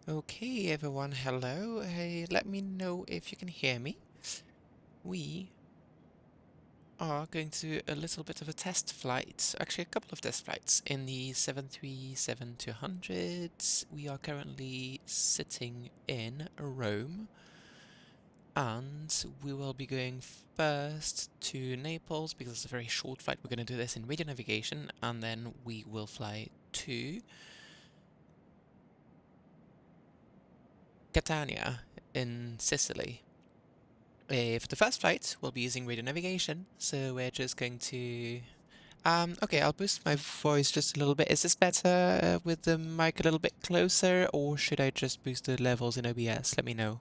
Okay, everyone, hello. Hey, let me know if you can hear me. We are going to do a little bit of a test flight, actually a couple of test flights in the 737-200. We are currently sitting in Rome, and we will be going first to Naples because it's a very short flight. We're going to do this in radio navigation, and then we will fly to Catania in Sicily. For the first flight, we'll be using radio navigation, so we're just going to... okay, I'll boost my voice just a little bit. Is this better with the mic a little bit closer, or should I just boost the levels in OBS? Let me know.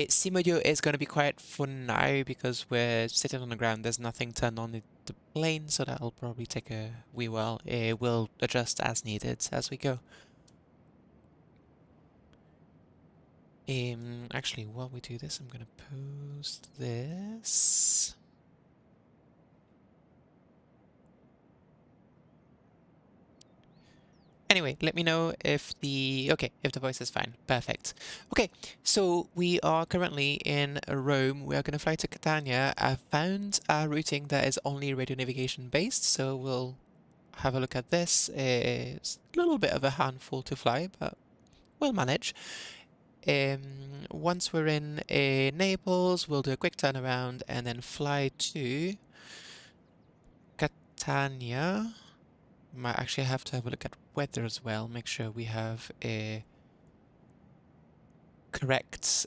Sim audio is going to be quiet for now because we're sitting on the ground. There's nothing turned on in the plane, so that'll probably take a wee while. We'll adjust as needed as we go. Actually, while we do this, I'm going to post this. Anyway, let me know if if the voice is fine. Perfect. Okay, so we are currently in Rome. We are going to fly to Catania. I found a routing that is only radio navigation based, so we'll have a look at this. It's a little bit of a handful to fly, but we'll manage. Once we're in Naples, we'll do a quick turnaround and then fly to Catania. Might actually have to have a look at weather as well, make sure we have a correct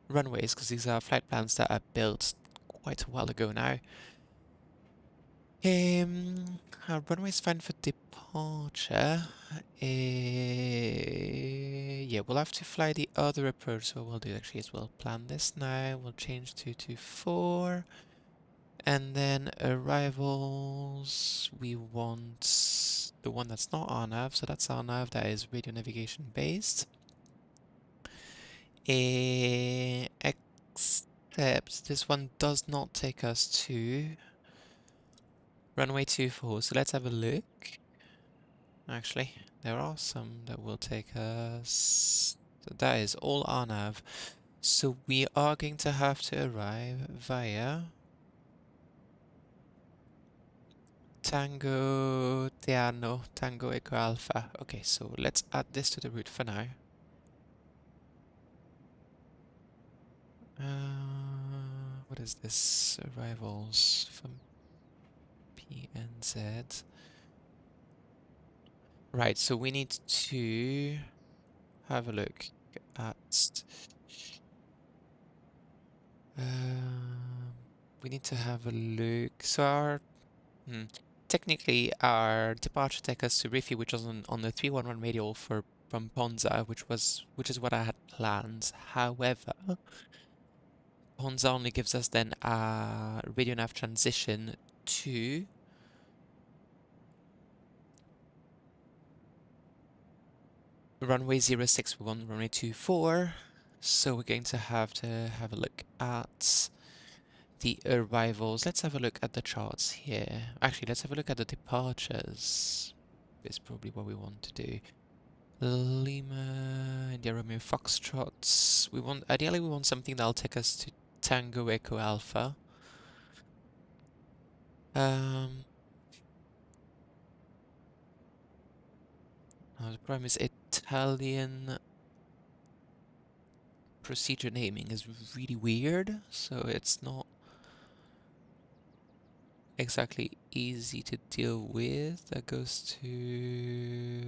runways, because these are flight plans that are built quite a while ago now. Our runway's fine for departure. Yeah, we'll have to fly the other approach, so what we'll do actually is we'll plan this now, we'll change 224. And then arrivals, we want the one that's not RNAV, so that's RNAV, that is radio navigation based. Except this one does not take us to runway 24, so let's have a look. Actually, there are some that will take us, so that is all RNAV. So we are going to have to arrive via Tango Teano, Tango Echo Alpha. Okay, so let's add this to the route for now. What is this? Arrivals from PNZ. Right, so we need to have a look at... we need to have a look. So our... technically, our departure take us to Rifi, which was on the 311 radial from Ponza, which is what I had planned. However, Ponza only gives us then a radio nav transition to runway 06. We want runway 24, so we're going to have a look at the arrivals. Let's have a look at the charts here. Actually, let's have a look at the departures. Is probably what we want to do. Lima, India Romeo Foxtrots. Ideally we want something that'll take us to Tango Echo Alpha. The problem is Italian procedure naming is really weird, so it's not exactly easy to deal with. That goes to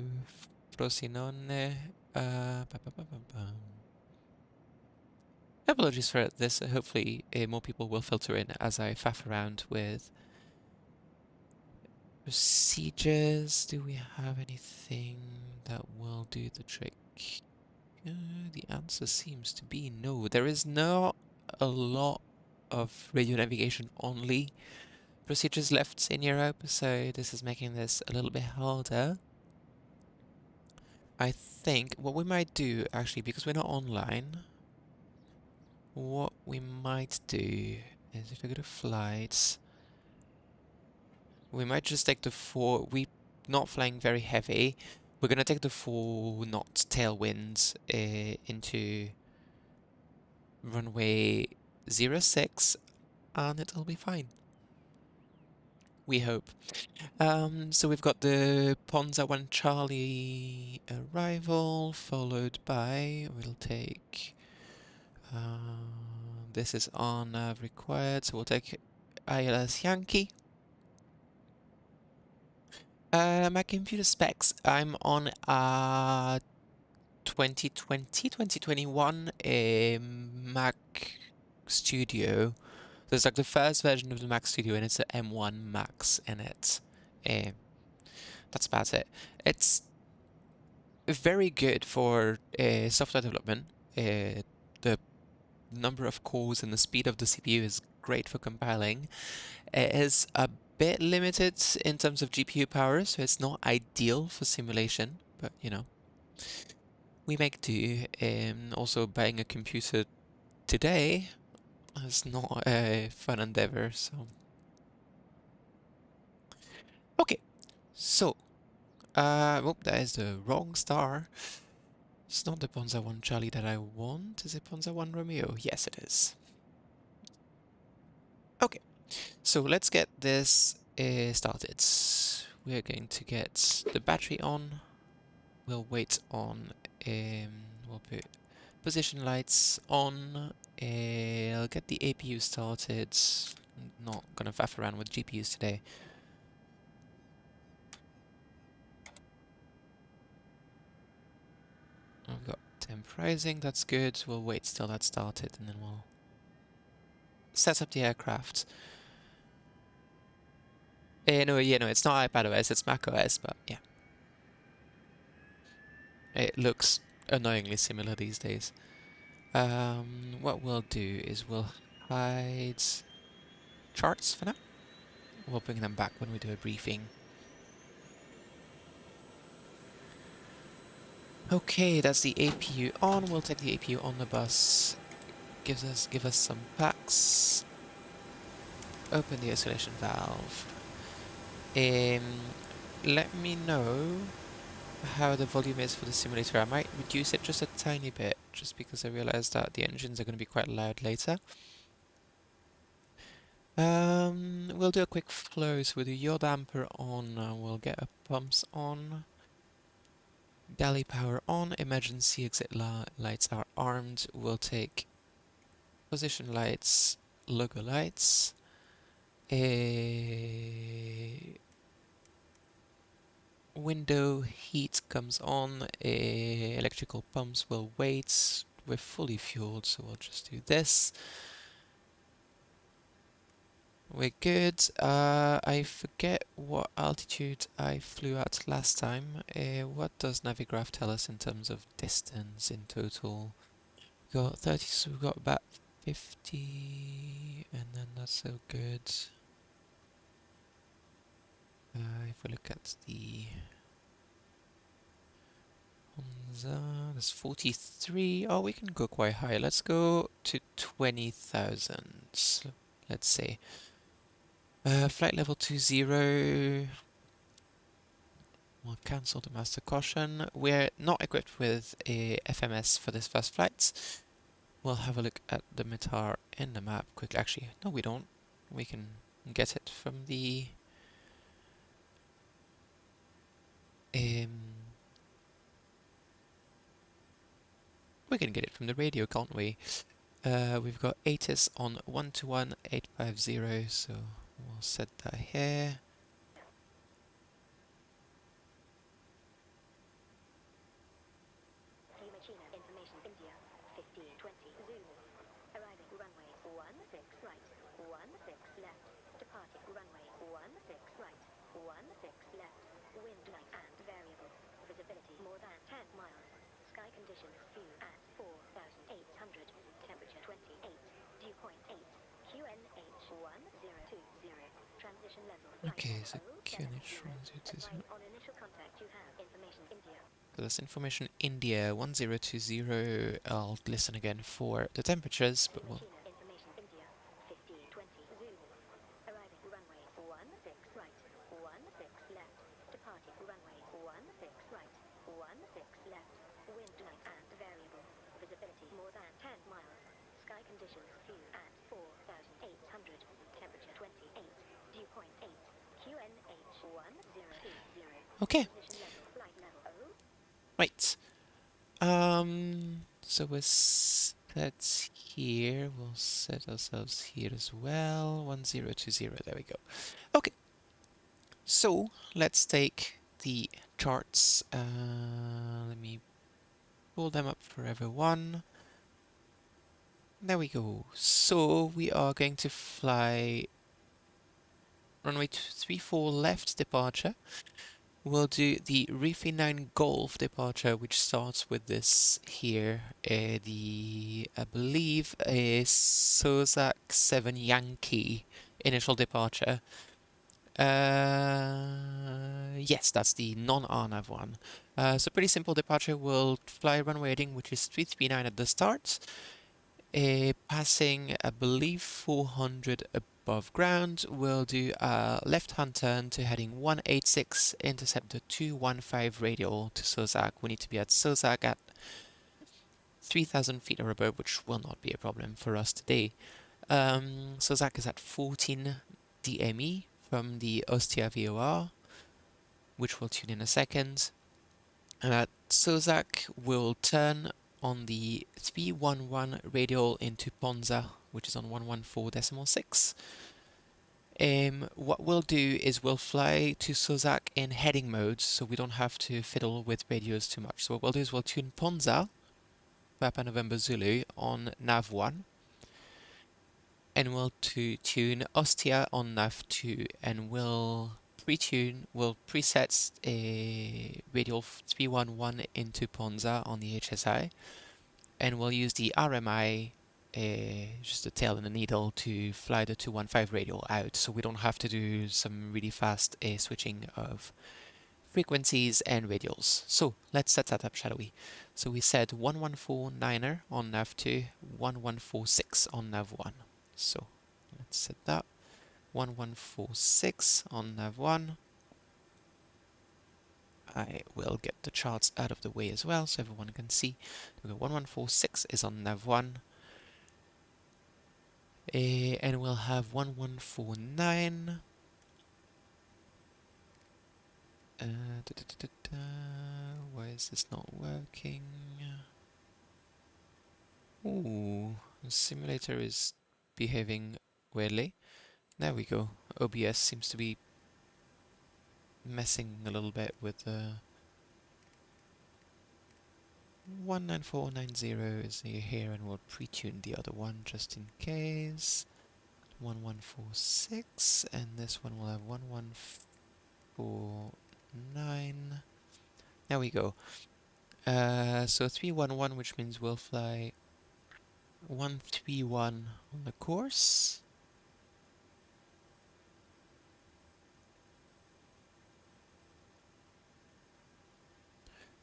Frosinone. Apologies for this. Hopefully, more people will filter in as I faff around with procedures. Do we have anything that will do the trick? The answer seems to be no. There is not a lot of radio navigation only procedures left in Europe, so this is making this a little bit harder. I think what we might do, actually, because we're not online, what we might do is if we go to flights, We might just take the 4. We're not flying very heavy. We're gonna take the 4 knot tailwind into runway 06, and it'll be fine. We hope. So we've got the Ponza 1 Charlie arrival, followed by, we'll take, this is on required, so we'll take ILS Yankee. My computer specs, I'm on 2021 Mac Studio. So it's like the first version of the Mac Studio, and it's an M1 Max in it. That's about it. It's very good for software development. The number of cores and the speed of the CPU is great for compiling. It is a bit limited in terms of GPU power, so it's not ideal for simulation, but you know, we make do. Also, buying a computer today is not a fun endeavor, so. Okay, so, oh, that is the wrong star. It's not the Ponza 1 Charlie that I want. Is it Ponza 1 Romeo? Yes, it is. Okay, so let's get this started. We're going to get the battery on. We'll wait on, we'll put position lights on. I'll get the APU started. Not gonna faff around with GPUs today. I've got temp rising, that's good. We'll wait till that's started and then we'll set up the aircraft. No, it's not iPadOS, it's macOS, but yeah. It looks annoyingly similar these days. What we'll do is we'll hide charts for now. We'll bring them back when we do a briefing. Okay, that's the APU on. We'll take the APU on the bus. Give us some packs. Open the isolation valve. Let me know how the volume is for the simulator. I might reduce it just a tiny bit, just because I realized that the engines are going to be quite loud later. We'll do a quick flow, so we'll do yaw damper on, we'll get our pumps on. Galley power on, emergency exit lights are armed. We'll take position lights, logo lights. Window heat comes on, electrical pumps will wait. We're fully fueled, so we'll just do this. We're good. I forget what altitude I flew at last time. What does Navigraph tell us in terms of distance in total? We got 30, so we've got about 50, and then that's so good. If we look at the Honza, that's 43. Oh, we can go quite high. Let's go to 20,000. Let's say. Flight level 20. We'll cancel the master caution. We're not equipped with a FMS for this first flight. We'll have a look at the METAR in the map quickly. Actually, no, we don't. We can get it from the we can get it from the radio, can't we? We've got ATIS on 121.850, so we'll set that here. Okay, so QNH1020. So that's information India 1020. I'll listen again for the temperatures, but we'll. Okay. Right. So we're set here. We'll set ourselves here as well. 1020. There we go. Okay. So let's take the charts. Let me pull them up for everyone. There we go. So we are going to fly runway 34 left departure. We'll do the Reefy 9 Golf departure, which starts with this here. I believe, is Sozak 7 Yankee initial departure. Yes, that's the non-RNAV one. So pretty simple departure. We'll fly runway heading, which is 339 at the start. Passing, I believe, 400 above ground, we'll do a left-hand turn to heading 186, intercept the 215 radial to Sozak. We need to be at Sozak at 3,000 feet or above, which will not be a problem for us today. Sozak is at 14 DME from the Ostia VOR, which we'll tune in a second. And at Sozak, we'll turn on the 311 radial into Ponza, which is on 114.6. What we'll do is we'll fly to Sozak in heading mode, so we don't have to fiddle with radios too much. So what we'll do is we'll tune Ponza, Papa November Zulu, on nav1, and we'll tune Ostia on nav2, and we'll preset a radial 311 into Ponza on the HSI, and we'll use the RMI, just a tail and a needle, to fly the 215 radial out, so we don't have to do some really fast switching of frequencies and radials. So let's set that up, shall we? So we said 114.9er on nav2, 1146 on nav1. So let's set that. 1146 on nav1. I will get the charts out of the way as well so everyone can see. 1146 is on nav1. And we'll have 1149. Why is this not working? Ooh, the simulator is behaving weirdly. There we go. OBS seems to be messing a little bit with the 19490 is here, and we'll pre-tune the other one just in case. 1146, and this one will have 1149. There we go. So 311, which means we'll fly 131 on the course.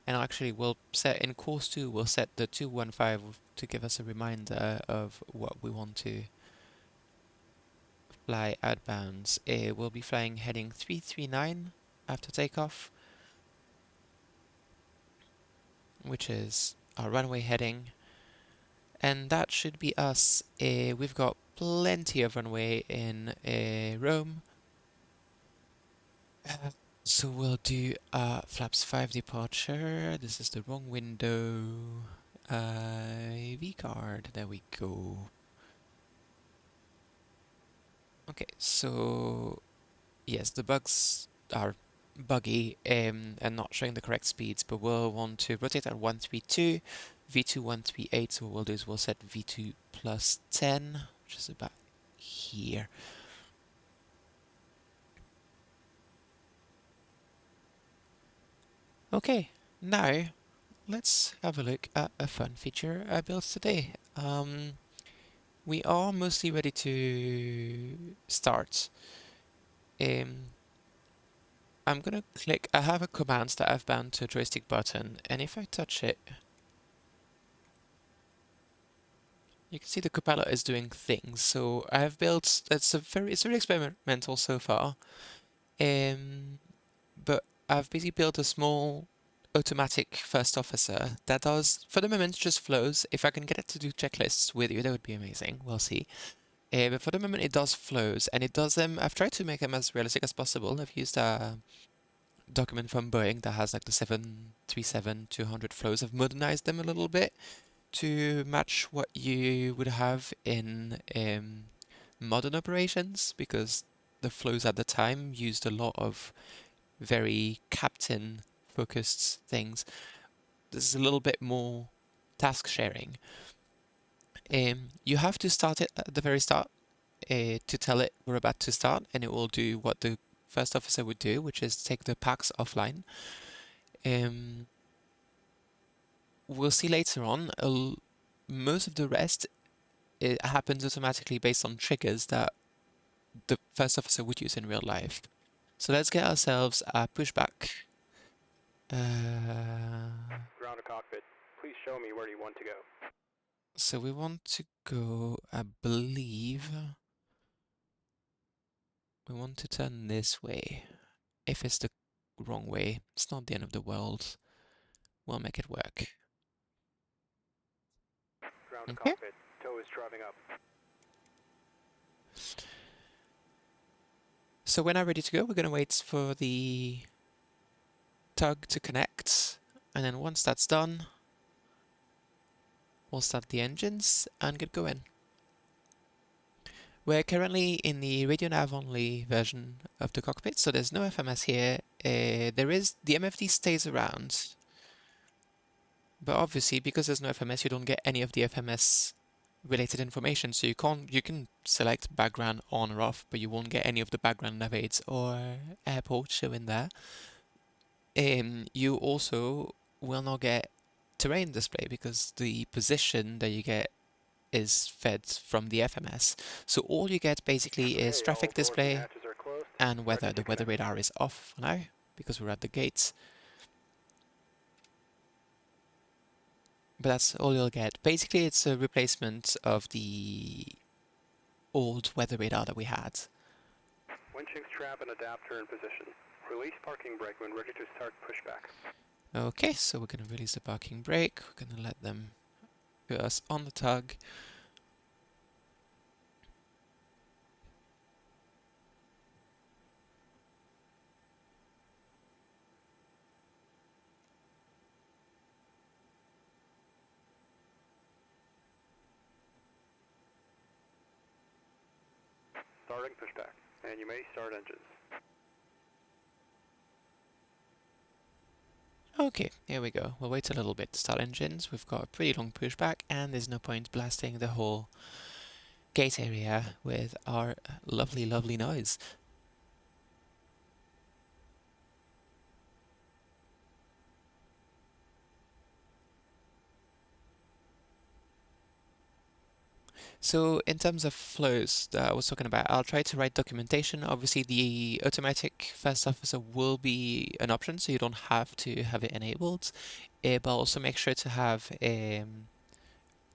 And actually, we'll set in course 2, we'll set the 215 to give us a reminder of what we want to fly outbounds. We'll be flying heading 339 after takeoff, which is our runway heading. And that should be us. We've got plenty of runway in Rome. So we'll do flaps 5 departure. This is the wrong window. V card. There we go. Okay, so yes, the bugs are buggy and not showing the correct speeds, but we'll want to rotate at 132, V2 138. So what we'll do is we'll set V2 plus 10, which is about here. Okay, now let's have a look at a fun feature I built today. We are mostly ready to start. I'm gonna click, I have a command that I've bound to a joystick button, and if I touch it, you can see the propeller is doing things. So I have built, it's very experimental so far. But I've basically built a small automatic first officer that does, for the moment, just flows. If I can get it to do checklists with you, that would be amazing. We'll see. But for the moment, it does flows, and it does them. I've tried to make them as realistic as possible. I've used a document from Boeing that has like the 737-200 flows. I've modernized them a little bit to match what you would have in modern operations, because the flows at the time used a lot of very captain focused things. This is a little bit more task sharing. You have to start it at the very start to tell it we're about to start, and it will do what the first officer would do, which is take the packs offline. We'll see later on, most of the rest it happens automatically based on triggers that the first officer would use in real life. So let's get ourselves a pushback. Ground to cockpit. Please show me where you want to go. So we want to go, I believe, we want to turn this way. If it's the wrong way, it's not the end of the world. We'll make it work. Ground to Okay. cockpit. Tow is driving up. So we're now ready to go. We're going to wait for the tug to connect. And then once that's done, we'll start the engines and get going. We're currently in the radio nav only version of the cockpit, so there's no FMS here. There is, the MFD stays around, but obviously because there's no FMS, you don't get any of the FMS related information. So you can select background on or off, but you won't get any of the background nav aids or airport showing there. You also will not get terrain display because the position that you get is fed from the FMS. So all you get basically is traffic display and weather. The weather radar is off for now because we're at the gates. But that's all you'll get. Basically, it's a replacement of the old weather radar that we had. Winching strap and adapter in position. Release parking brake when ready to start pushback. Okay, so we're going to release the parking brake. We're going to let them put us on the tug. Starting pushback. And you may start engines. Okay, here we go. We'll wait a little bit to start engines. We've got a pretty long pushback and there's no point blasting the whole gate area with our lovely, lovely noise. So in terms of flows that I was talking about, I'll try to write documentation. Obviously, the automatic first officer will be an option, so you don't have to have it enabled. But also make sure to have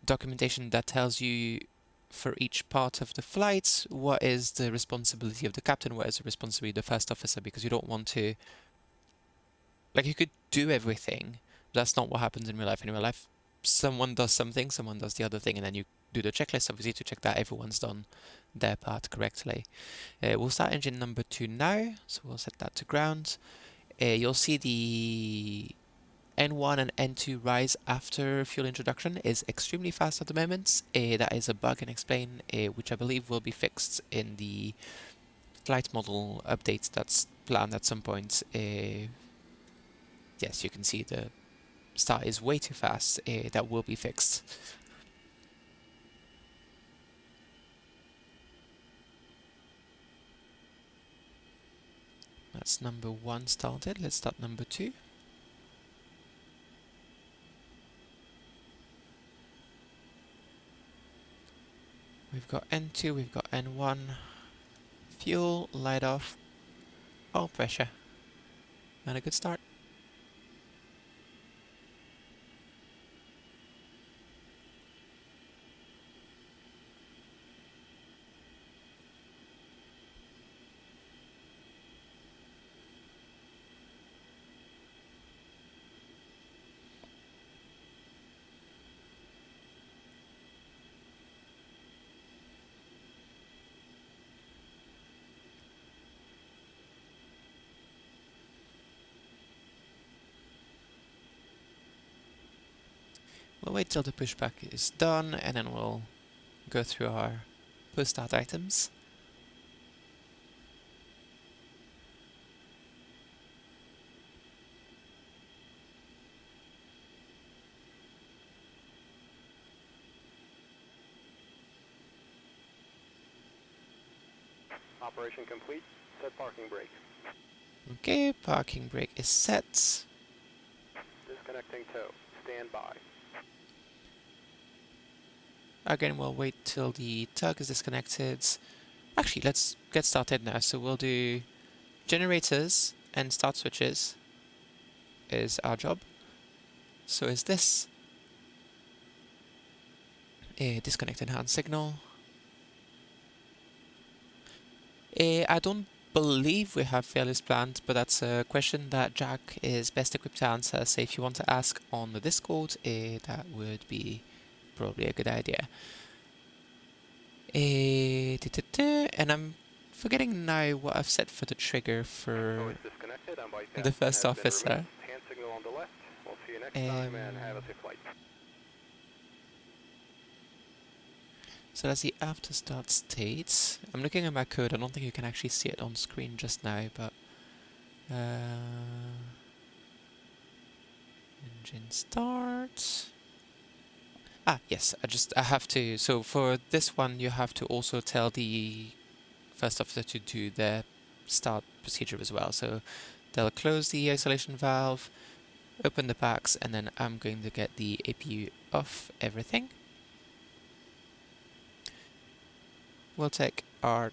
documentation that tells you for each part of the flight what is the responsibility of the captain, what is the responsibility of the first officer, because you don't want to, like, you could do everything. That's not what happens in real life. In real life, someone does something, someone does the other thing, and then you do the checklist, obviously, to check that everyone's done their part correctly. We'll start engine number 2 now, so we'll set that to ground. You'll see the N1 and N2 rise after fuel introduction is extremely fast at the moment. That is a bug and explain, which I believe will be fixed in the flight model update that's planned at some point. Yes, you can see the start is way too fast. That will be fixed. That's number 1 started. Let's start number 2. We've got N2, we've got N1. Fuel, light off, all pressure. And a good start. We'll wait till the pushback is done, and then we'll go through our post-start items. Operation complete. Set parking brake. Okay, parking brake is set. Disconnecting tow. Stand by. Again, we'll wait till the tug is disconnected. Actually, let's get started now. So we'll do generators and start switches is our job. So is this a disconnected hand signal? I don't believe we have failures planned, but that's a question that Jack is best equipped to answer. So if you want to ask on the Discord, that would be probably a good idea. And I'm forgetting now what I've set for the trigger for It's disconnected. the first officer. Hand signal on the left. We'll see you next time and have a safe flight. So that's the after start state. I'm looking at my code. I don't think you can actually see it on screen just now, but engine start. Ah, yes, I have to. So for this one, you have to also tell the first officer to do their start procedure as well. So they'll close the isolation valve, open the packs, and then I'm going to get the APU off everything. We'll take our...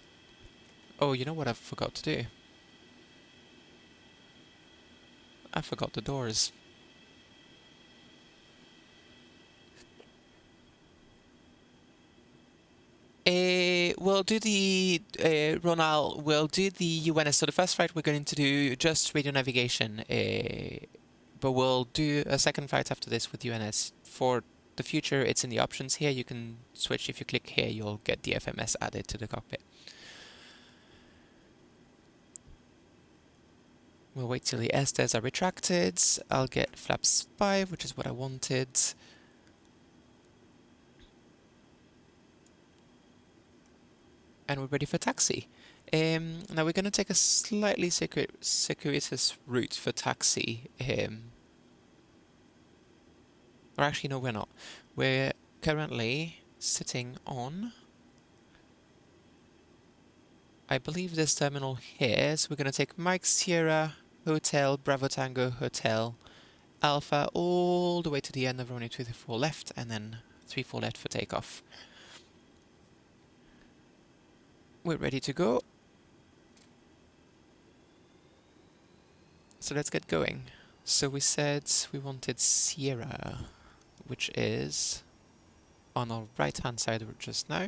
Oh, you know what I forgot to do? I forgot the doors. We'll do the... Ronald, we'll do the UNS. So the first flight we're going to do just radio navigation. But we'll do a second flight after this with UNS. For the future, it's in the options here. You can switch. If you click here, you'll get the FMS added to the cockpit. We'll wait till the esters are retracted. I'll get flaps 5, which is what I wanted. And we're ready for taxi. Now we're going to take a slightly circuitous route for taxi. Or actually, no, we're not. We're currently sitting on, I believe, this terminal here. So we're going to take Mike Sierra Hotel, Bravo Tango Hotel, Alpha, all the way to the end of runway 24 left, and then 34 left for takeoff. We're ready to go. So let's get going. So we said we wanted Sierra, which is on our right hand side just now.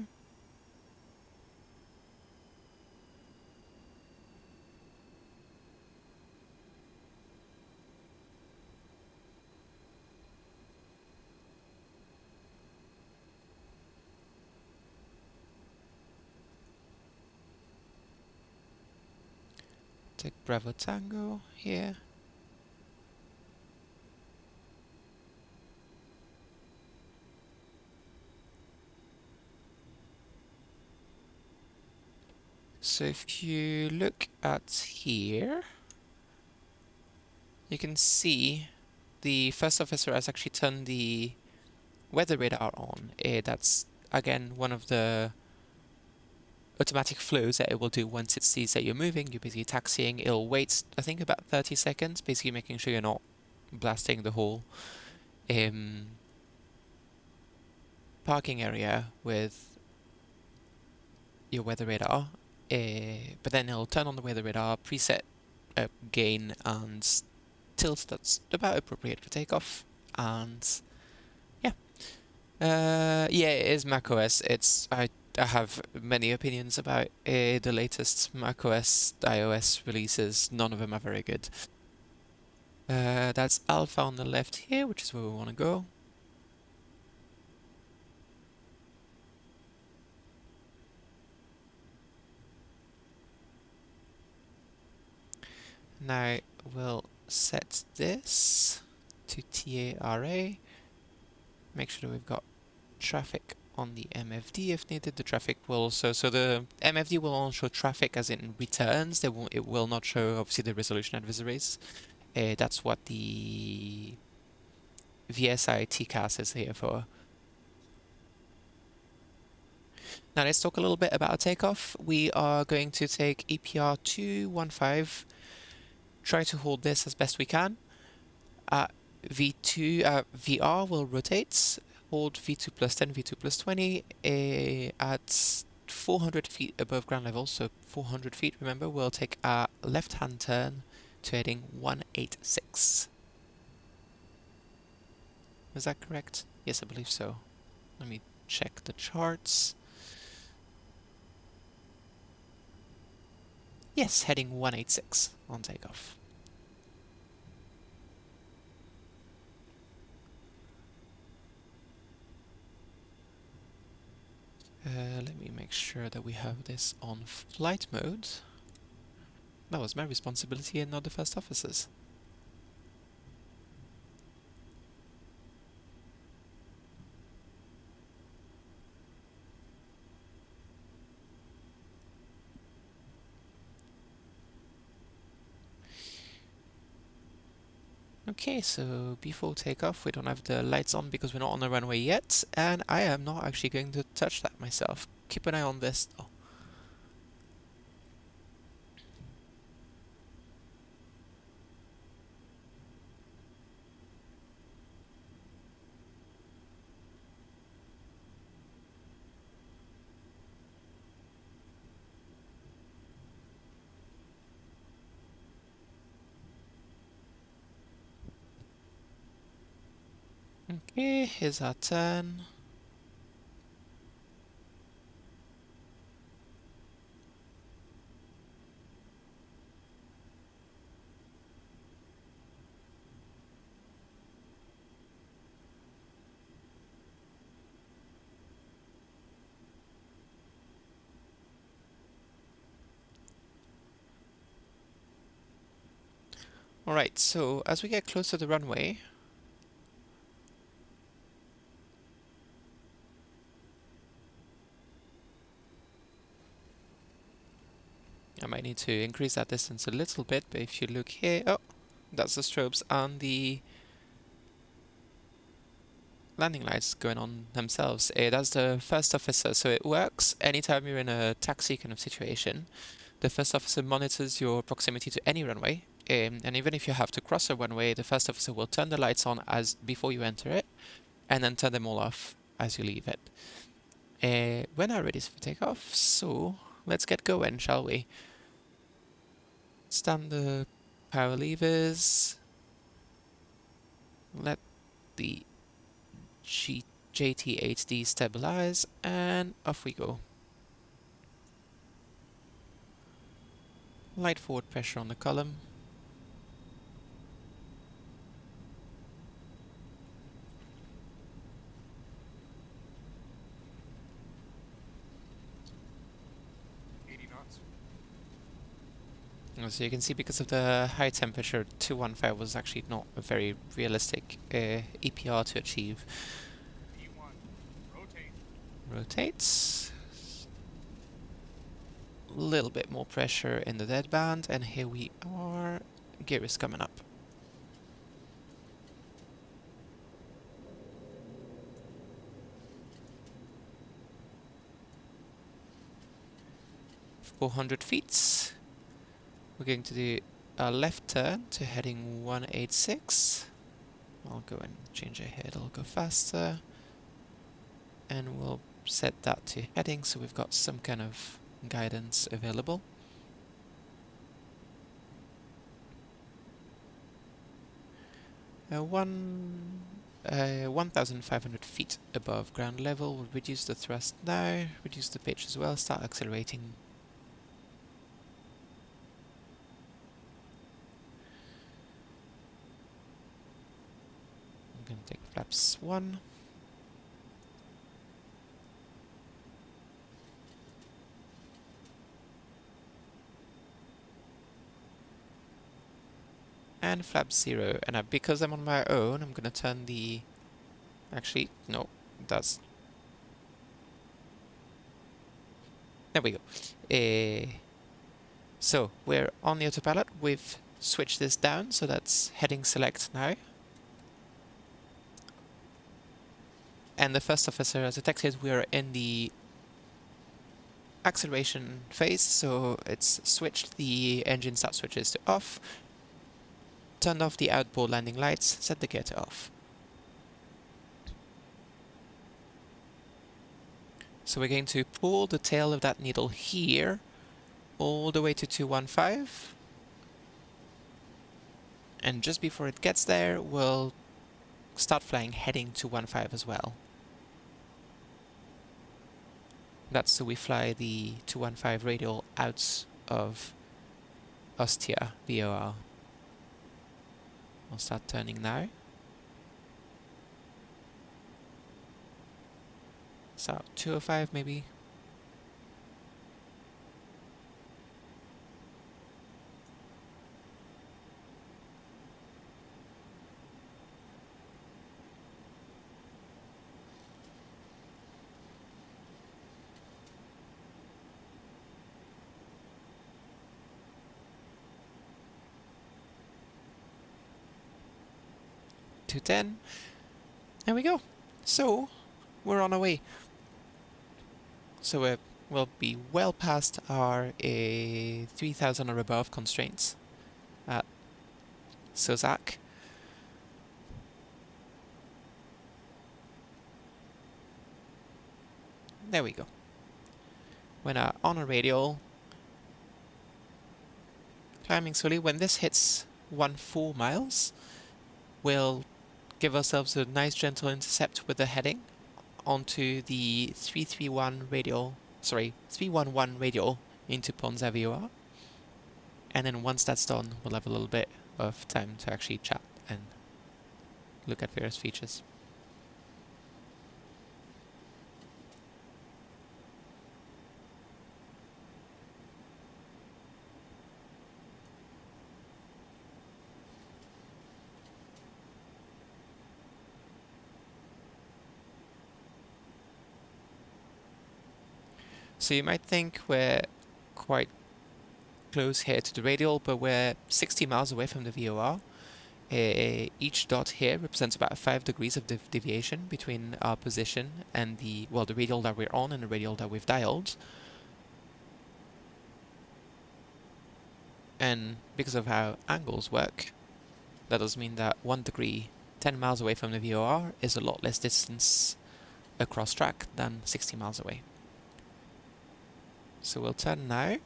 Take Bravo Tango here. So if you look at here, you can see the first officer has actually turned the weather radar on. That's, again, one of the automatic flows that it will do once it sees that you're moving. You're basically taxiing. It'll wait, I think, about 30 seconds, basically making sure you're not blasting the whole parking area with your weather radar. But then it'll turn on the weather radar, preset gain and tilt that's about appropriate for takeoff. And yeah, yeah, it is macOS. I have many opinions about the latest macOS, iOS releases. None of them are very good. That's Alpha on the left here, which is where we want to go. Now we'll set this to TARA. Make sure that we've got traffic on the MFD if needed. The traffic will also, so the MFD will only show traffic as in returns. It will not show obviously the resolution advisories. That's what the VSI TCAS is here for. Now let's talk a little bit about takeoff. We are going to take EPR 215, try to hold this as best we can. VR will rotate, hold V2 plus 10, V2 plus 20 at 400 feet above ground level, so 400 feet, remember, we'll take a left-hand turn to heading 186. Is that correct? Yes, I believe so. Let me check the charts. Yes, heading 186 on takeoff. Let me make sure that we have this on flight mode. That was my responsibility and not the first officer's. Okay, so before takeoff, we don't have the lights on because we're not on the runway yet, and I am not actually going to touch that myself. Keep an eye on this though. Okay, here's our turn. Alright, so as we get closer to the runway, I might need to increase that distance a little bit, but if you look here, oh, that's the strobes and the landing lights going on themselves. That's the first officer, so it works anytime you're in a taxi kind of situation. The first officer monitors your proximity to any runway, and even if you have to cross a runway, the first officer will turn the lights on as before you enter it, and then turn them all off as you leave it. We're now ready for takeoff, so let's get going, shall we? Stand the power levers. Let the JT8D stabilize, and off we go. Light forward pressure on the column. So you can see because of the high temperature, 215 was actually not a very realistic EPR to achieve. Rotates. A little bit more pressure in the dead band, and here we are. Gear is coming up. .400 feet. We're going to do a left turn to heading 186. I'll go and change ahead, it'll go faster. And we'll set that to heading so we've got some kind of guidance available. Uh, 1,500 feet above ground level. We'll reduce the thrust now, reduce the pitch as well, start accelerating. I'm going to take flaps 1. And flap 0. And because I'm on my own, I'm going to turn the Actually, no, that's... There we go. So we're on the autopilot. We've switched this down, so that's heading select now. And the first officer has detected we're in the acceleration phase, so it's switched the engine start switches to off, turned off the outboard landing lights, set the gear to off. So we're going to pull the tail of that needle here all the way to 215, and just before it gets there we'll start flying heading to 15 as well. That's so we fly the 215 radial out of Ostia VOR. I'll start turning now. So 205 maybe. To 10. There we go. So we're on our way. So we'll be well past our 3000 or above constraints at Sozak. There we go. We're now on a radial, climbing slowly. When this hits 14 miles, we'll give ourselves a nice gentle intercept with the heading onto the 331 radial, sorry, 311 radial into Ponza VOR. And then once that's done, we'll have a little bit of time to actually chat and look at various features. So you might think we're quite close here to the radial, but we're 60 miles away from the VOR. Each dot here represents about 5 degrees of deviation between our position and the radial that we're on and the radial that we've dialed. And because of how angles work, that does mean that 1 degree 10 miles away from the VOR is a lot less distance across track than 60 miles away. So we'll turn now,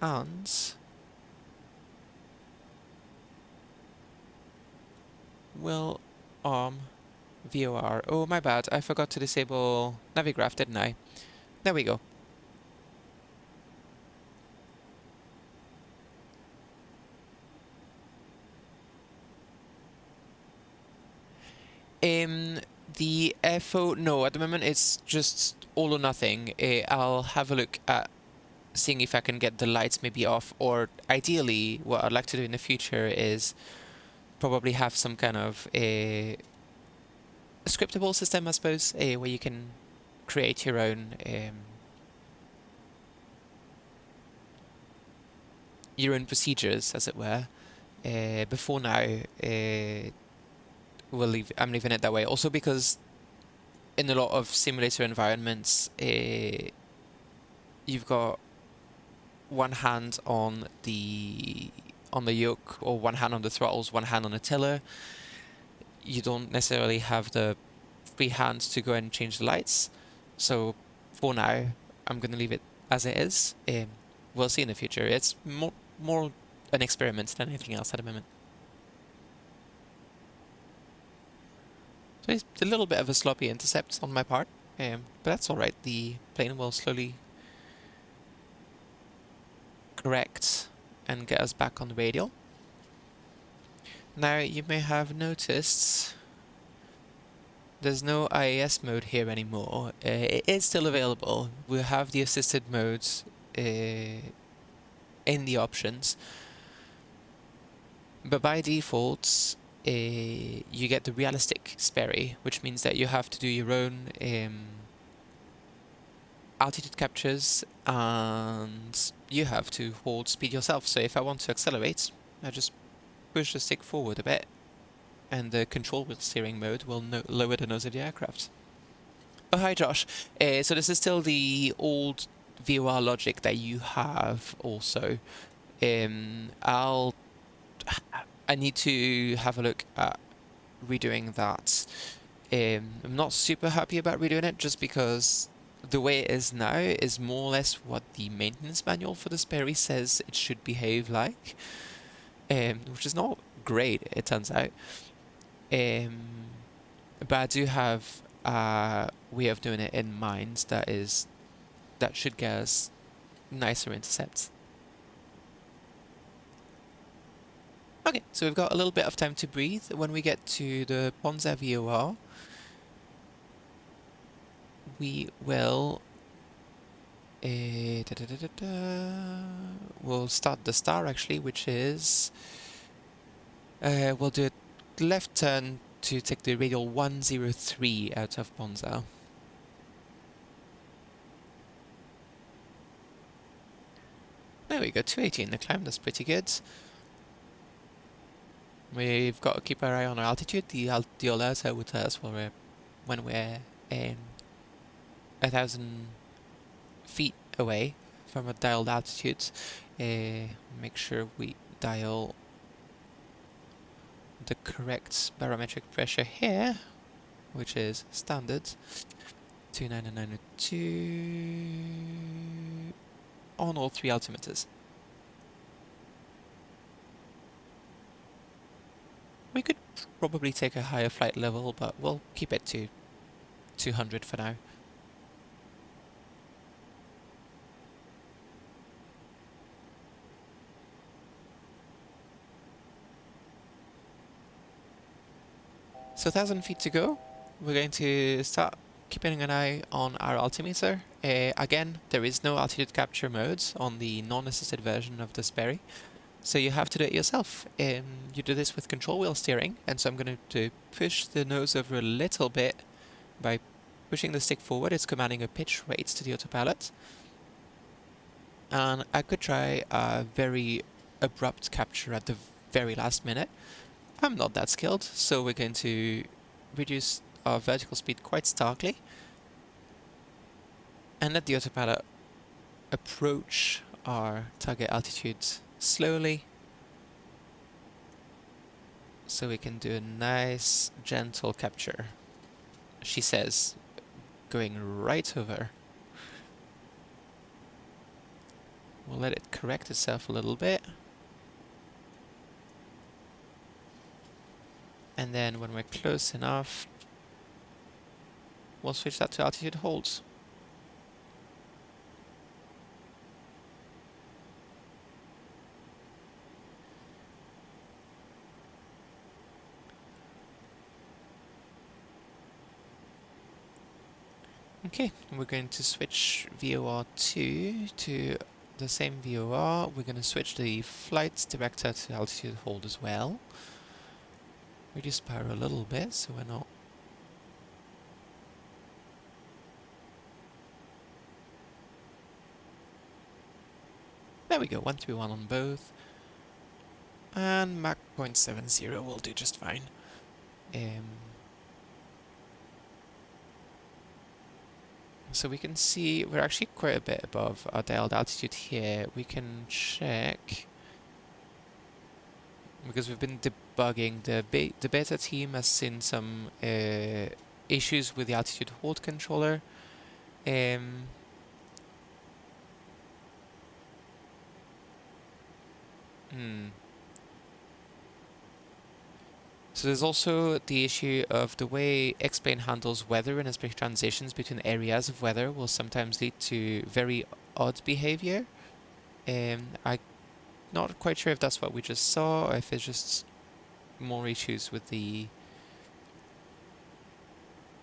and we'll arm VOR. Oh, my bad, I forgot to disable Navigraph, didn't I? There we go. The FO, no, at the moment it's just all or nothing. I'll have a look at seeing if I can get the lights maybe off, or ideally what I'd like to do in the future is probably have some kind of a scriptable system, I suppose, where you can create your own procedures, as it were. Before now, I'm leaving it that way. Also because in a lot of simulator environments, you've got one hand on the yoke, or one hand on the throttles, one hand on the tiller. You don't necessarily have the free hands to go and change the lights. So for now, I'm going to leave it as it is. We'll see in the future. It's more an experiment than anything else at the moment. So it's a little bit of a sloppy intercept on my part, but that's alright. The plane will slowly correct and get us back on the radial. Now you may have noticed there's no IAS mode here anymore. It is still available. We'll have the assisted modes in the options, but by default you get the realistic Sperry, which means that you have to do your own altitude captures and you have to hold speed yourself. So if I want to accelerate, I just push the stick forward a bit and the control wheel steering mode will lower the nose of the aircraft. Oh, hi Josh. So this is still the old VOR logic that you have also. I need to have a look at redoing that. I'm not super happy about redoing it just because the way it is now is more or less what the maintenance manual for the Sperry says it should behave like, which is not great, it turns out. Um, but I do have a way of doing it in mind that should get us nicer intercepts. Okay, so we've got a little bit of time to breathe. When we get to the Ponza VOR, we will we'll start the star actually, which is we'll do a left turn to take the radial 103 out of Ponza. There we go, 280 in the climb, that's pretty good. We've got to keep our eye on our altitude. The alerter will tell us when we're 1,000 feet away from a dialed altitude. Make sure we dial the correct barometric pressure here, which is standard 29902 on all three altimeters. We could probably take a higher flight level, but we'll keep it to 200 for now. So 1,000 feet to go. We're going to start keeping an eye on our altimeter. Again, there is no altitude capture mode on the non-assisted version of the Sperry, so you have to do it yourself. You do this with control wheel steering, and so I'm going to push the nose over a little bit by pushing the stick forward. It's commanding a pitch rate to the autopilot. And I could try a very abrupt capture at the very last minute. I'm not that skilled, so we're going to reduce our vertical speed quite starkly and let the autopilot approach our target altitude slowly so we can do a nice gentle capture. She says, going right over. We'll let it correct itself a little bit. And then when we're close enough, we'll switch that to altitude holds. Okay, we're going to switch VOR 2 to the same VOR. We're going to switch the flight director to altitude hold as well. Reduce power a little bit so we're not... There we go, 131 on both. And Mach 0.70 will do just fine. So we can see we're actually quite a bit above our dialed altitude here. We can check, because we've been debugging, the beta team has seen some issues with the altitude hold controller. So there's also the issue of the way X-plane handles weather and especially transitions between areas of weather will sometimes lead to very odd behavior. I'm not quite sure if that's what we just saw or if it's just more issues with the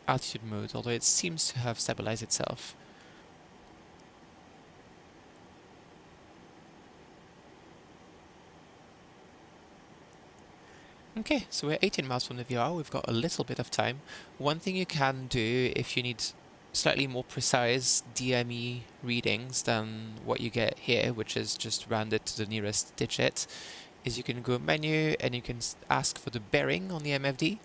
altitude mode, although it seems to have stabilized itself. Okay, so we're 18 miles from the VR. We've got a little bit of time. One thing you can do if you need slightly more precise DME readings than what you get here, which is just rounded to the nearest digit, is you can go menu and you can ask for the bearing on the MFD.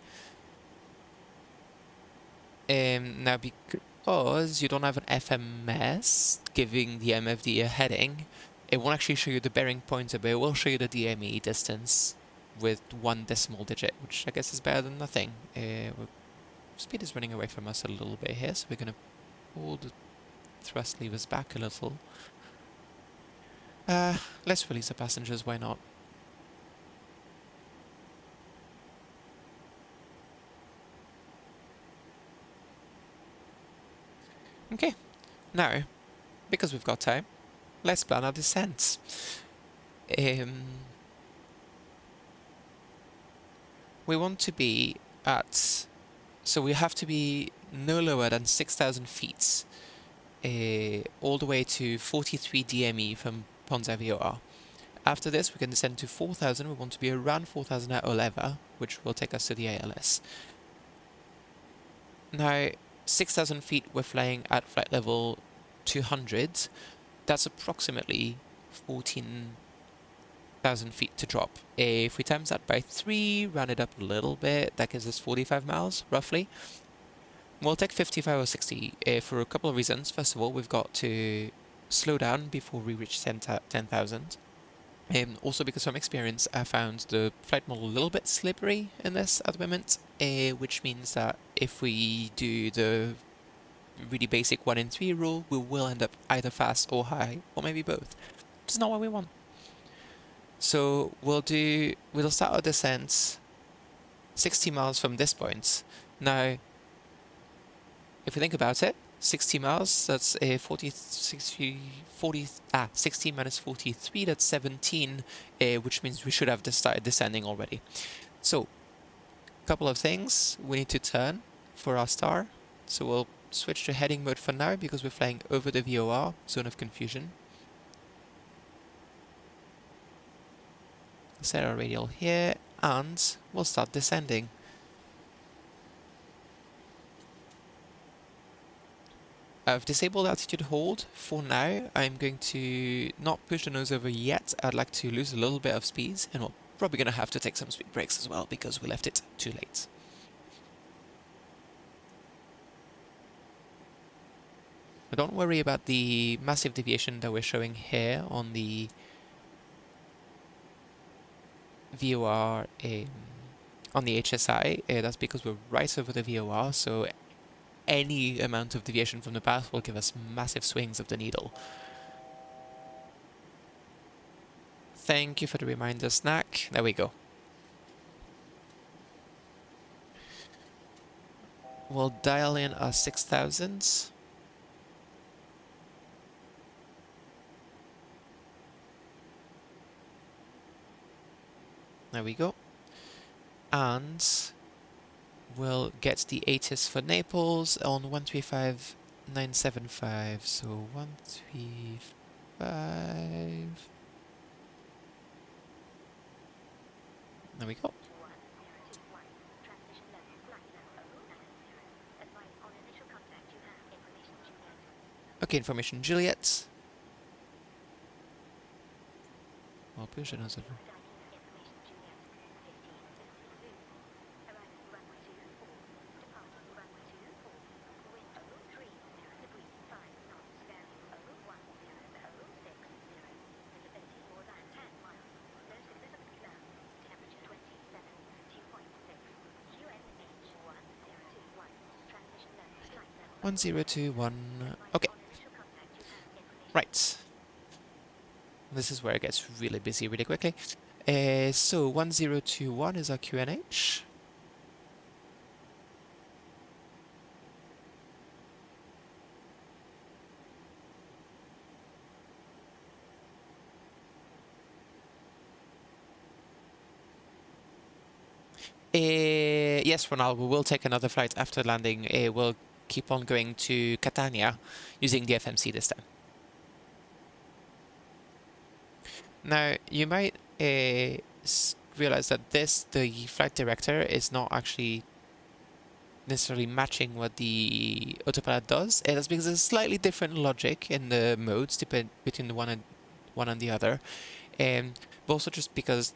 Now, because you don't have an FMS giving the MFD a heading, it won't actually show you the bearing pointer, but it will show you the DME distance with 1 decimal digit, which I guess is better than nothing. Speed is running away from us a little bit here, so we're going to pull the thrust levers back a little. Let's release the passengers, why not? Okay, now, because we've got time, let's plan our descents. We want to be at, so we have to be no lower than 6,000 feet, all the way to 43 DME from Ponza VOR. After this, we can descend to 4,000. We want to be around 4,000 at Oleva, which will take us to the ALS. Now, 6,000 feet, we're flying at flight level 200. That's approximately 14,000 feet to drop. If we times that by 3, round it up a little bit, that gives us 45 miles, roughly. We'll take 55 or 60 for a couple of reasons. First of all, we've got to slow down before we reach 10,000. Also because from experience, I found the flight model a little bit slippery in this at the moment, which means that if we do the really basic 1 in 3 rule, we will end up either fast or high, or maybe both. It's not what we want. So we'll start our descent 60 miles from this point. Now, if we think about it, 60 miles, that's a 60 minus 43, that's 17, which means we should have started descending already. So, a couple of things. We need to turn for our star. So we'll switch to heading mode for now because we're flying over the VOR, zone of confusion. Set our radial here, and we'll start descending. I've disabled altitude hold for now. I'm going to not push the nose over yet. I'd like to lose a little bit of speed, and we're probably going to have to take some speed breaks as well because we left it too late. But don't worry about the massive deviation that we're showing here on the VOR on the HSI. That's because we're right over the VOR, so any amount of deviation from the path will give us massive swings of the needle. Thank you for the reminder, Snack. There we go. We'll dial in our 6,000s. There we go. And we'll get the ATIS for Naples on 135,975. So 135. There we go. Okay, information Juliet. I'll push another. UNS-1 1021. Okay. Right. This is where it gets really busy really quickly. So 1021 is our QNH. Yes, Ronald, we will take another flight after landing. We'll keep on going to Catania using the FMC this time. Now, you might realize that the flight director is not actually necessarily matching what the autopilot does. And that's because there's slightly different logic in the modes between the one and the other. But also just because,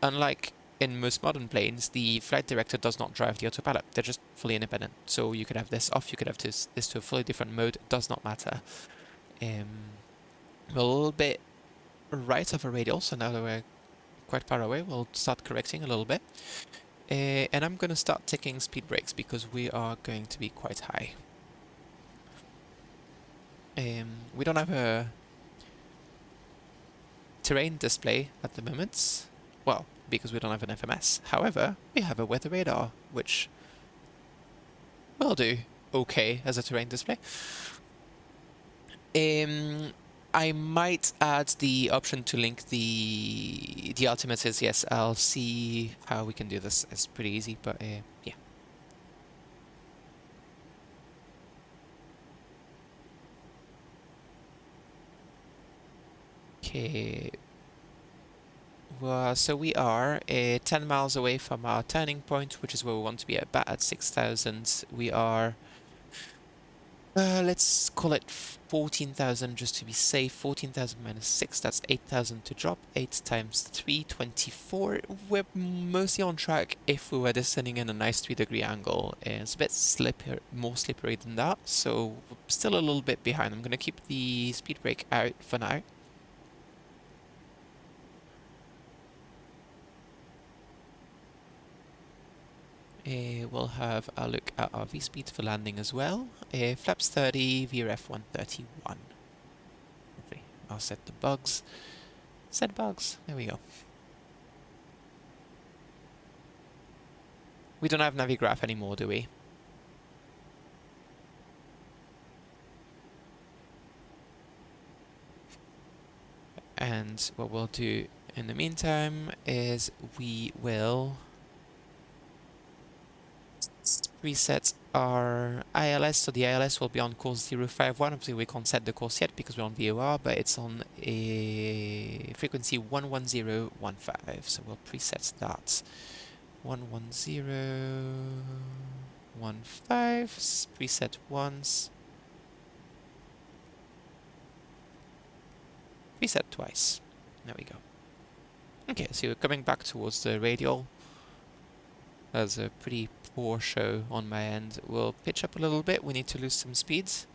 unlike in most modern planes, the flight director does not drive the autopilot. They're just fully independent. So you could have this off, you could have this to a fully different mode. It does not matter. We're a little bit right of a radial, so now that we're quite far away, we'll start correcting a little bit. And I'm going to start taking speed brakes because we are going to be quite high. We don't have a terrain display at the moment. Well, because we don't have an FMS. However, we have a weather radar, which will do okay as a terrain display. I might add the option to link the altimeters. Yes, I'll see how we can do this. It's pretty easy, but yeah. Okay. Well, so we are 10 miles away from our turning point, which is where we want to be at 6,000. We are, let's call it 14,000 just to be safe. 14,000 minus 6, that's 8,000 to drop. 8 times 3, 24. We're mostly on track if we were descending in a nice 3-degree angle. It's a bit more slippery than that, so still a little bit behind. I'm going to keep the speed brake out for now. We'll have a look at our V-speed for landing as well. Flaps 30, VRF 131. Okay, I'll set the bugs. Set bugs. There we go. We don't have Navigraph anymore, do we? And what we'll do in the meantime is we will reset our ILS, so the ILS will be on course 051. Obviously we can't set the course yet because we're on VOR, but it's on a frequency 11015, so we'll preset that. 11015, preset once, preset twice. There we go. Okay, so we're coming back towards the radial. That's a pretty poor show on my end. We'll pitch up a little bit. We need to lose some speeds.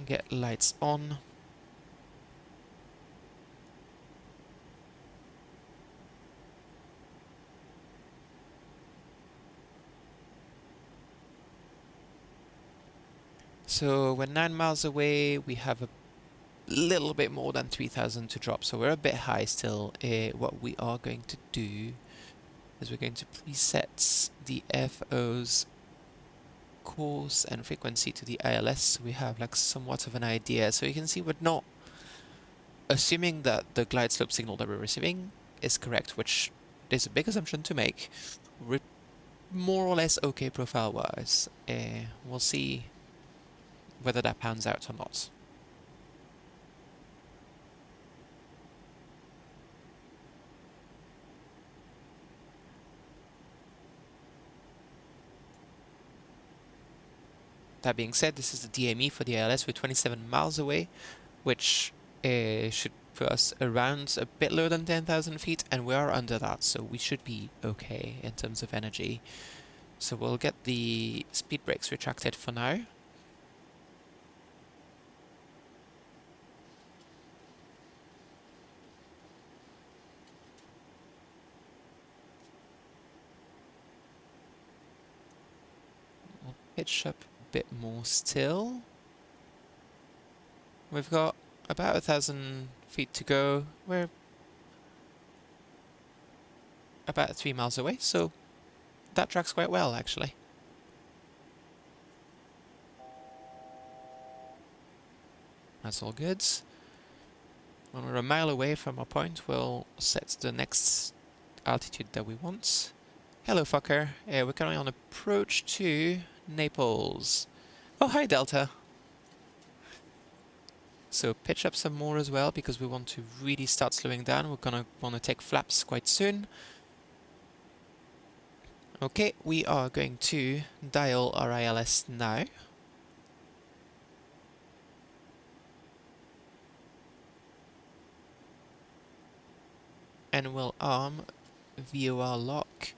Get lights on. So we're 9 miles away. We have a little bit more than 3,000 to drop, so we're a bit high still. What we are going to do is we're going to preset the FO's course and frequency to the ILS, so we have like somewhat of an idea. So you can see we're not assuming that the glide slope signal that we're receiving is correct, which is a big assumption to make. We're more or less okay profile-wise. We'll see whether that pans out or not. That being said, this is the DME for the ILS. We're 27 miles away, which should put us around a bit lower than 10,000 feet, and we are under that, so we should be okay in terms of energy. So we'll get the speed brakes retracted for now. We'll pitch up a bit more still. We've got about 1,000 feet to go. We're about 3 miles away, so that tracks quite well, actually. That's all good. When we're a mile away from our point, we'll set the next altitude that we want. Hello, fucker. We're currently on approach to Naples. Oh, hi, Delta. So pitch up some more as well, because we want to really start slowing down. We're gonna want to take flaps quite soon. Okay, we are going to dial our ILS now. And we'll arm VOR lock.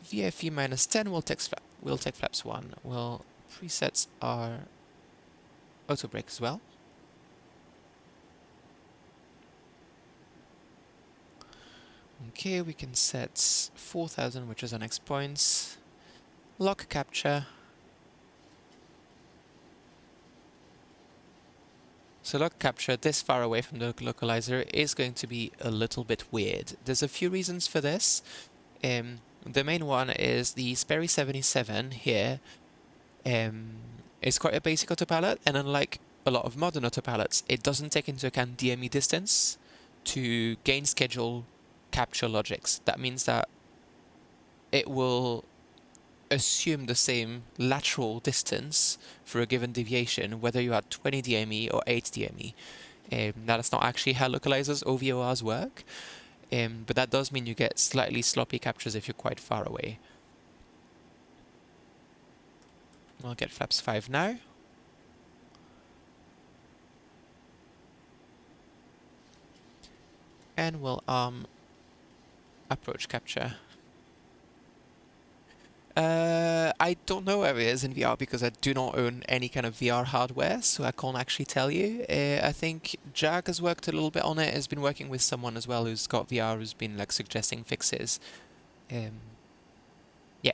VFE minus 10, we'll take flaps 1. We'll preset our auto brake as well. Okay, we can set 4000, which is our next points. Lock capture. So lock capture this far away from the localizer is going to be a little bit weird. There's a few reasons for this. The main one is the Sperry 77 here is quite a basic autopilot, and unlike a lot of modern autopilots, it doesn't take into account DME distance to gain schedule capture logics. That means that it will assume the same lateral distance for a given deviation, whether you had 20 DME or 8 DME. Now, that's not actually how localizers or VORs work, but that does mean you get slightly sloppy captures if you're quite far away. I'll get flaps 5 now. And we'll approach capture. I don't know where it is in VR because I do not own any kind of VR hardware, so I can't actually tell you. I think Jag has worked a little bit on it, has been working with someone as well who's got VR, who's been like suggesting fixes. Yeah,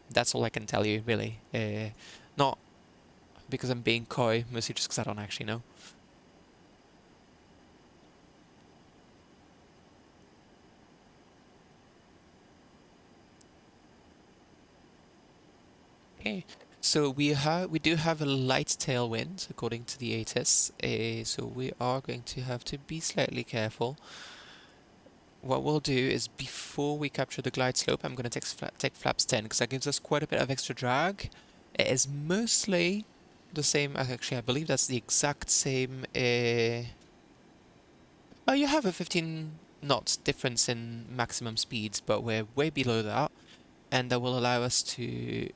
that's all I can tell you, really. Not because I'm being coy, mostly just because I don't actually know. Okay, so we do have a light tailwind according to the ATIS, so we are going to have to be slightly careful. What we'll do is before we capture the glide slope, I'm going to take flaps 10 because that gives us quite a bit of extra drag. It is mostly the same. Actually, I believe that's the exact same. Oh, you have a 15 knots difference in maximum speeds, but we're way below that, and that will allow us to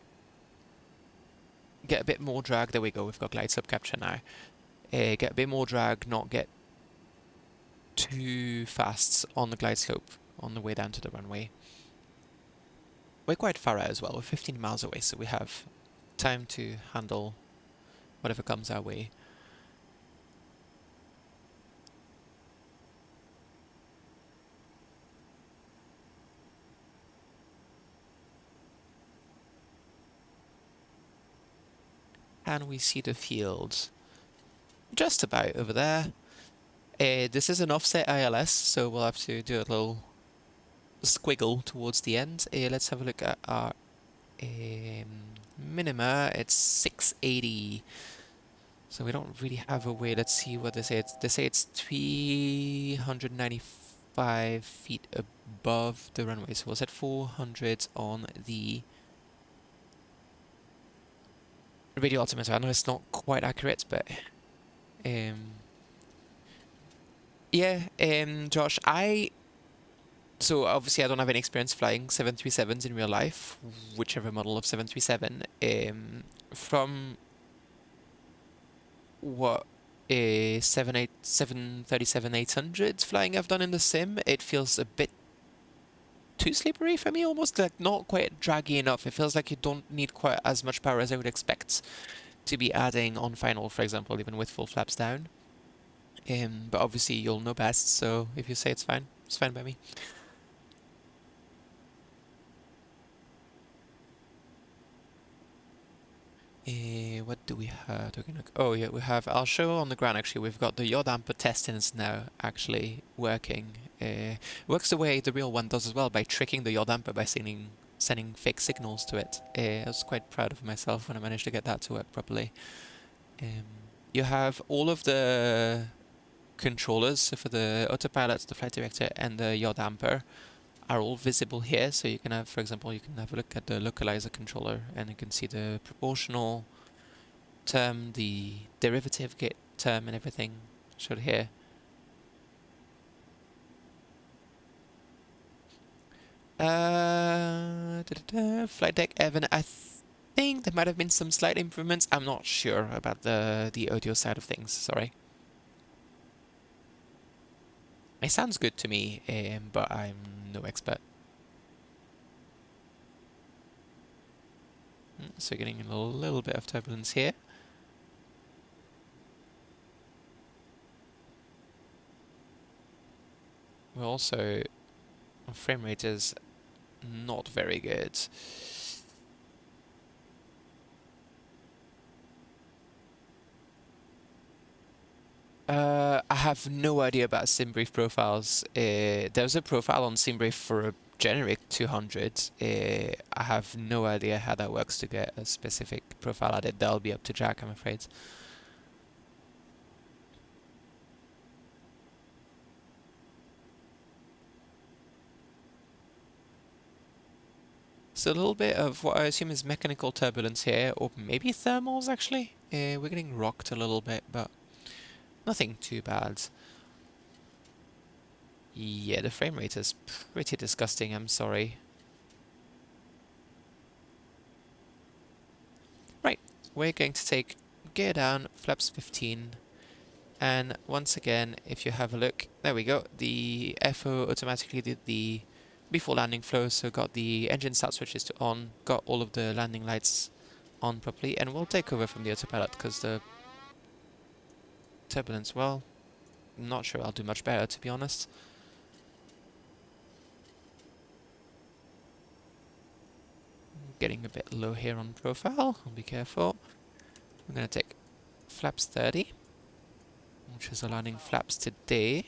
get a bit more drag. There we go, we've got glide slope capture now. Get a bit more drag, not get too fast on the glide slope on the way down to the runway. We're quite far out as well, we're 15 miles away, so we have time to handle whatever comes our way. And we see the field just about over there. This is an offset ILS, so we'll have to do a little squiggle towards the end. Let's have a look at our minima. It's 680. So we don't really have a way. Let's see what they say. They say it's 395 feet above the runway. So we'll set 400 on the radio altimeter. I know it's not quite accurate, but yeah, Josh, so obviously I don't have any experience flying 737s in real life, whichever model of 737. From what 737-800 flying I've done in the sim, it feels a bit too slippery for me, almost like not quite draggy enough. It feels like you don't need quite as much power as I would expect to be adding on final, for example, even with full flaps down. But obviously you'll know best, so if you say it's fine by me. What do we have? Oh yeah, we have, I'll show on the ground actually, we've got the yaw damper testings now actually working. Works the way the real one does as well, by tricking the yaw damper by sending fake signals to it. I was quite proud of myself when I managed to get that to work properly. You have all of the controllers, so for the autopilot, the flight director, and the yaw damper are all visible here. So you can have, for example, you can have a look at the localizer controller, and you can see the proportional term, the derivative term and everything showed here. Flight deck Evan, I think there might have been some slight improvements. I'm not sure about the audio side of things, sorry. It sounds good to me, but I'm no expert. So getting a little bit of turbulence here. We're also, our frame rate is not very good. I have no idea about SimBrief profiles. There's a profile on SimBrief for a generic 200. I have no idea how that works to get a specific profile added. That'll be up to Jack, I'm afraid. So a little bit of what I assume is mechanical turbulence here, or maybe thermals actually. We're getting rocked a little bit, but nothing too bad. Yeah, the frame rate is pretty disgusting, I'm sorry. Right, we're going to take gear down, flaps 15, and once again, if you have a look, there we go, the FO automatically did the before landing flow, so got the engine start switches to on, got all of the landing lights on properly, and we'll take over from the autopilot because the turbulence, well, I'm not sure I'll do much better, to be honest. Getting a bit low here on profile, I'll be careful. I'm going to take flaps 30, which is aligning flaps today.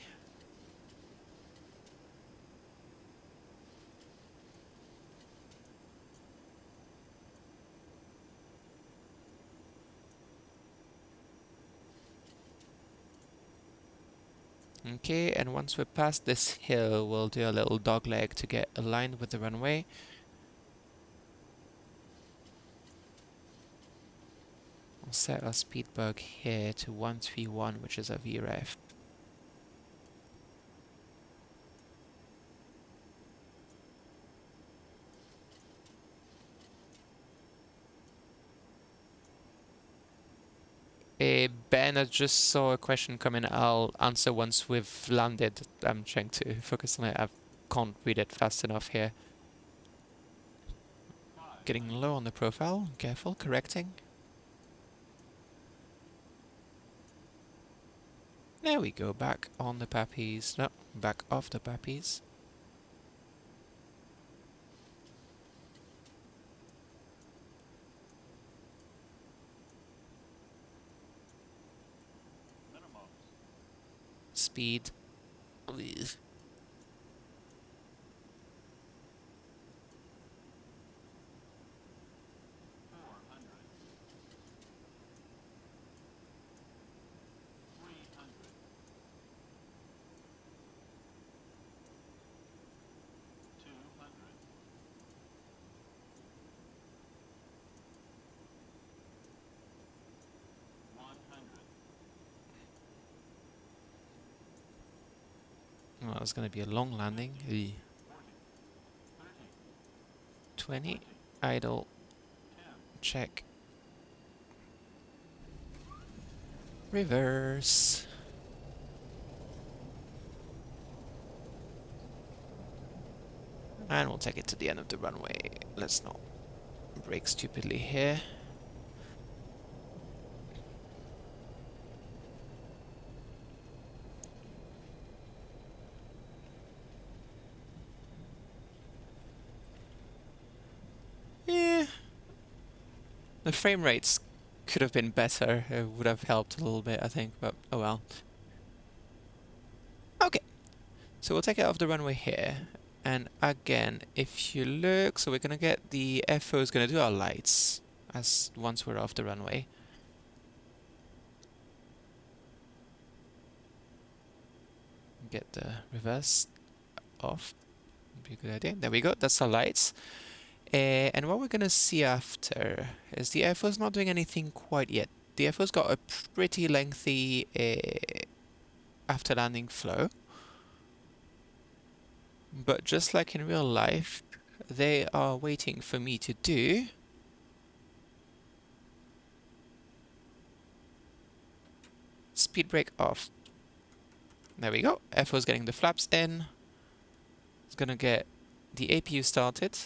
Okay, and once we're past this hill, we'll do a little dog leg to get aligned with the runway. We'll set our speed bug here to 131, which is our VREF. Ben, I just saw a question come in. I'll answer once we've landed. I'm trying to focus on it. I can't read it fast enough here. Getting low on the profile. Careful, correcting. There we go, back on the pappies. No, back off the pappies. Speed. Please. Well, it's going to be a long landing. 20. Idle. Check. Reverse. And we'll take it to the end of the runway. Let's not brake stupidly here. Yeah. The frame rates could have been better. It would have helped a little bit, I think, but oh well. Okay. So we'll take it off the runway here. And again, if you look, so we're gonna get the FO is gonna do our lights as once we're off the runway. Get the reverse off. Would be a good idea. There we go. That's our lights. And what we're gonna see after is the FO is not doing anything quite yet. the FO's got a pretty lengthy after landing flow, but just like in real life, they are waiting for me to do speed brake off. There we go. FO's getting the flaps in. It's gonna get the APU started.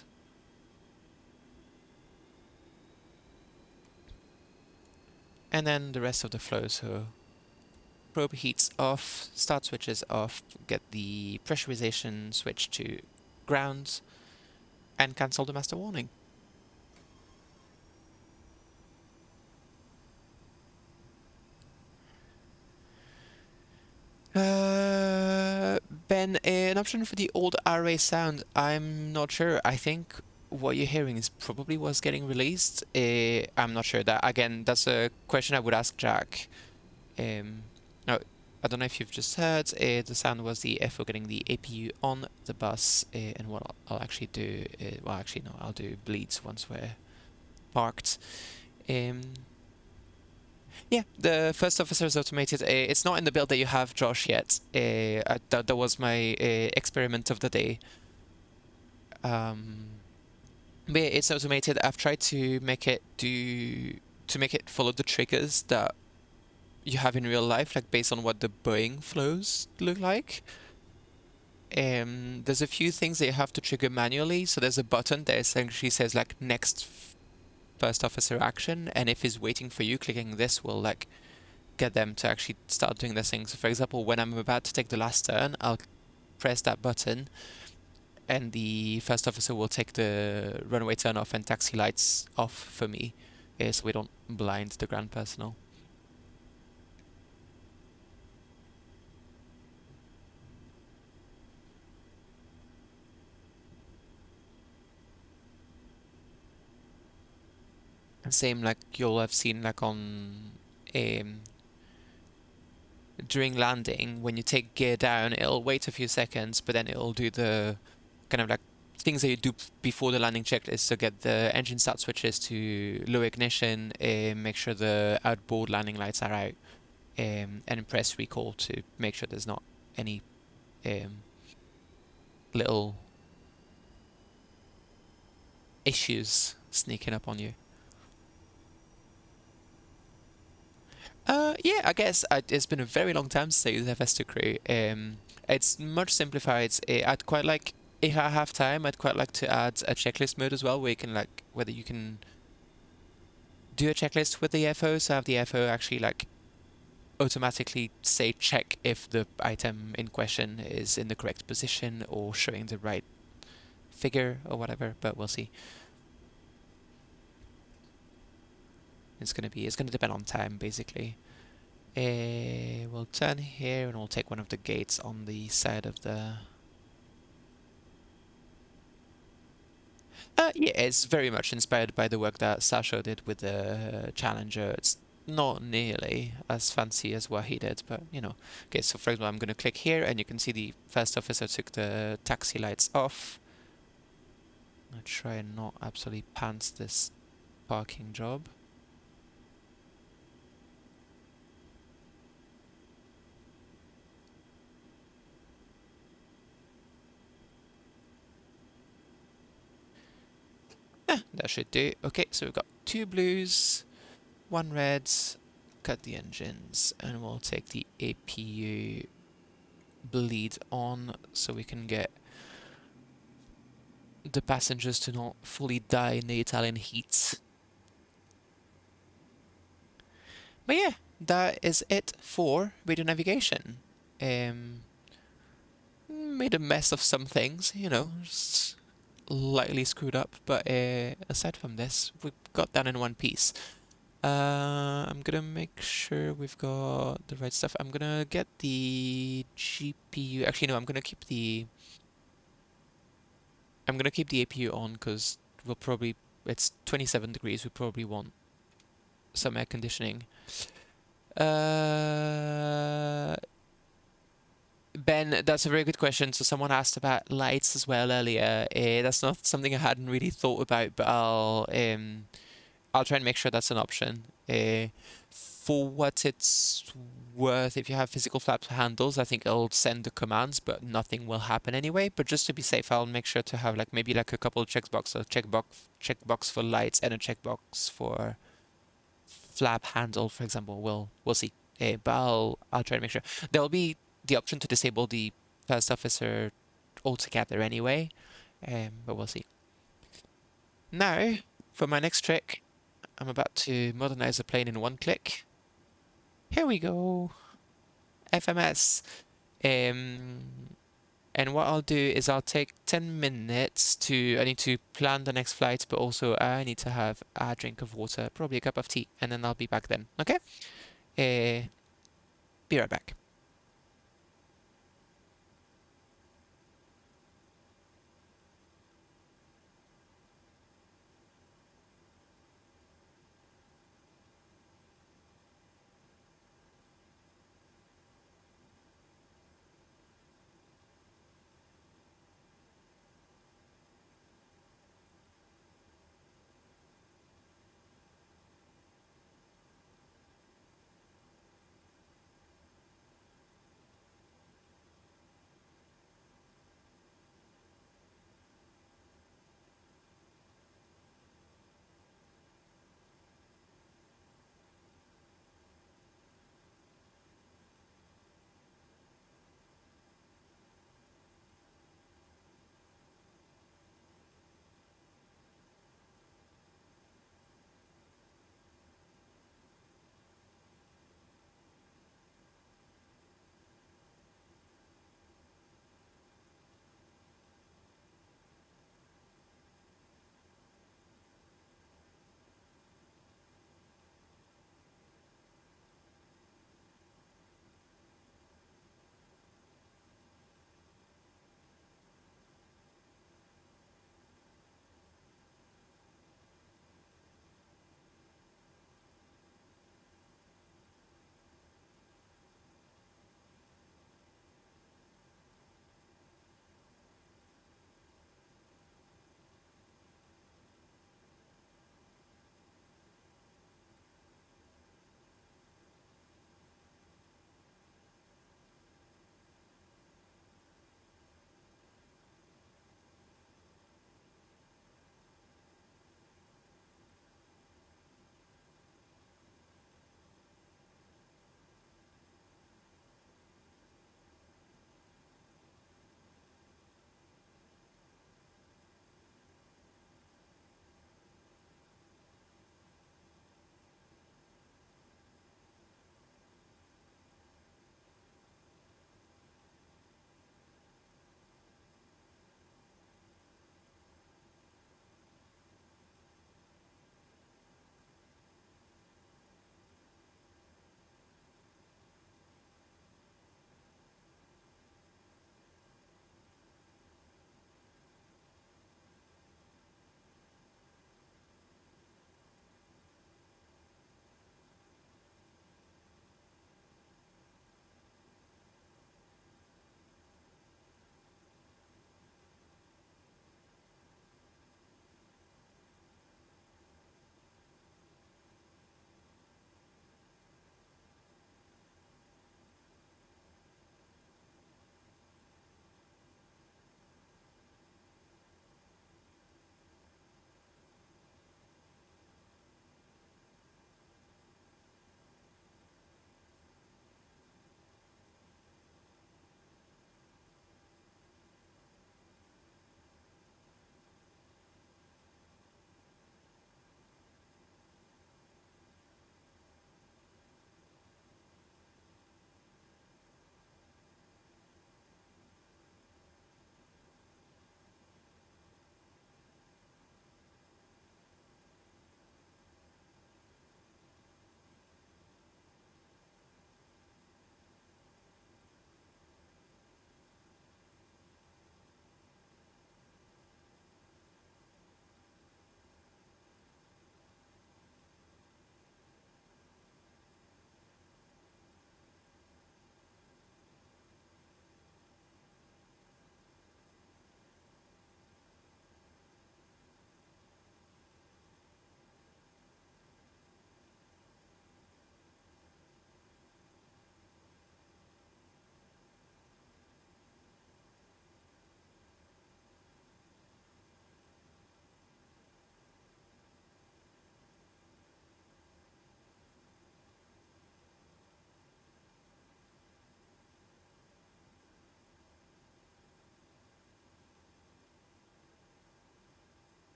And then the rest of the flow, so probe heats off, start switches off, get the pressurization switch to ground, and cancel the master warning. Ben, an option for the old RA sound, I'm not sure. I think what you're hearing is probably what's getting released. I'm not sure. That again, that's a question I would ask Jack. No, I don't know if you've just heard. The sound was the FO getting the APU on the bus, and what I'll actually do. Well, actually no, I'll do bleeds once we're parked. Um, yeah, the first officer is automated. It's not in the build that you have, Josh, yet. That was my experiment of the day. But yeah, it's automated. I've tried to make it follow the triggers that you have in real life, like based on what the Boeing flows look like. There's a few things that you have to trigger manually. So there's a button that essentially says like next first officer action, and if he's waiting for you, clicking this will like get them to actually start doing this thing. So for example, when I'm about to take the last turn, I'll press that button and the first officer will take the runway turn off and taxi lights off for me, so we don't blind the ground personnel. And same like you'll have seen like on during landing, when you take gear down, it'll wait a few seconds, but then it'll do the kind of like things that you do before the landing checklist. So get the engine start switches to low ignition, make sure the outboard landing lights are out, and press recall to make sure there's not any little issues sneaking up on you. Yeah, I guess it's been a very long time since I used FS2 Crew. It's much simplified. I'd quite like, if I have time, I'd quite like to add a checklist mode as well, where you can like, whether you can do a checklist with the FO, so have the FO actually like automatically say check if the item in question is in the correct position or showing the right figure or whatever, but we'll see. It's gonna depend on time, basically. We'll turn here and we'll take one of the gates on the side of the... yeah, it's very much inspired by the work that Sasha did with the Challenger. It's not nearly as fancy as what he did, but you know. Okay, so for example, I'm gonna click here and you can see the first officer took the taxi lights off. I'll try and not absolutely pants this parking job. That should do. Okay, so we've got 2 blues, 1 red, cut the engines, and we'll take the APU bleed on so we can get the passengers to not fully die in the Italian heat. But yeah, that is it for radio navigation. Made a mess of some things, you know, just lightly screwed up, but aside from this, we got done in one piece. I'm gonna make sure we've got the right stuff. I'm gonna get the GPU. Actually, no, I'm gonna keep the APU on because we'll probably, it's 27 degrees. We probably want some air conditioning. Ben, that's a very good question. So someone asked about lights as well earlier. That's not something I hadn't really thought about, but I'll try and make sure that's an option. For what it's worth, if you have physical flap handles, I think it'll send the commands, but nothing will happen anyway. But just to be safe, I'll make sure to have like maybe like a couple of checkboxes, checkbox for lights and a checkbox for flap handle, for example. We'll see. But I'll try to make sure there'll be the option to disable the first officer altogether anyway. But we'll see. Now, for my next trick, I'm about to modernize the plane in one click. Here we go. FMS. And what I'll do is I'll take 10 minutes I need to plan the next flight, but also I need to have a drink of water, probably a cup of tea, and then I'll be back then. Okay? Be right back.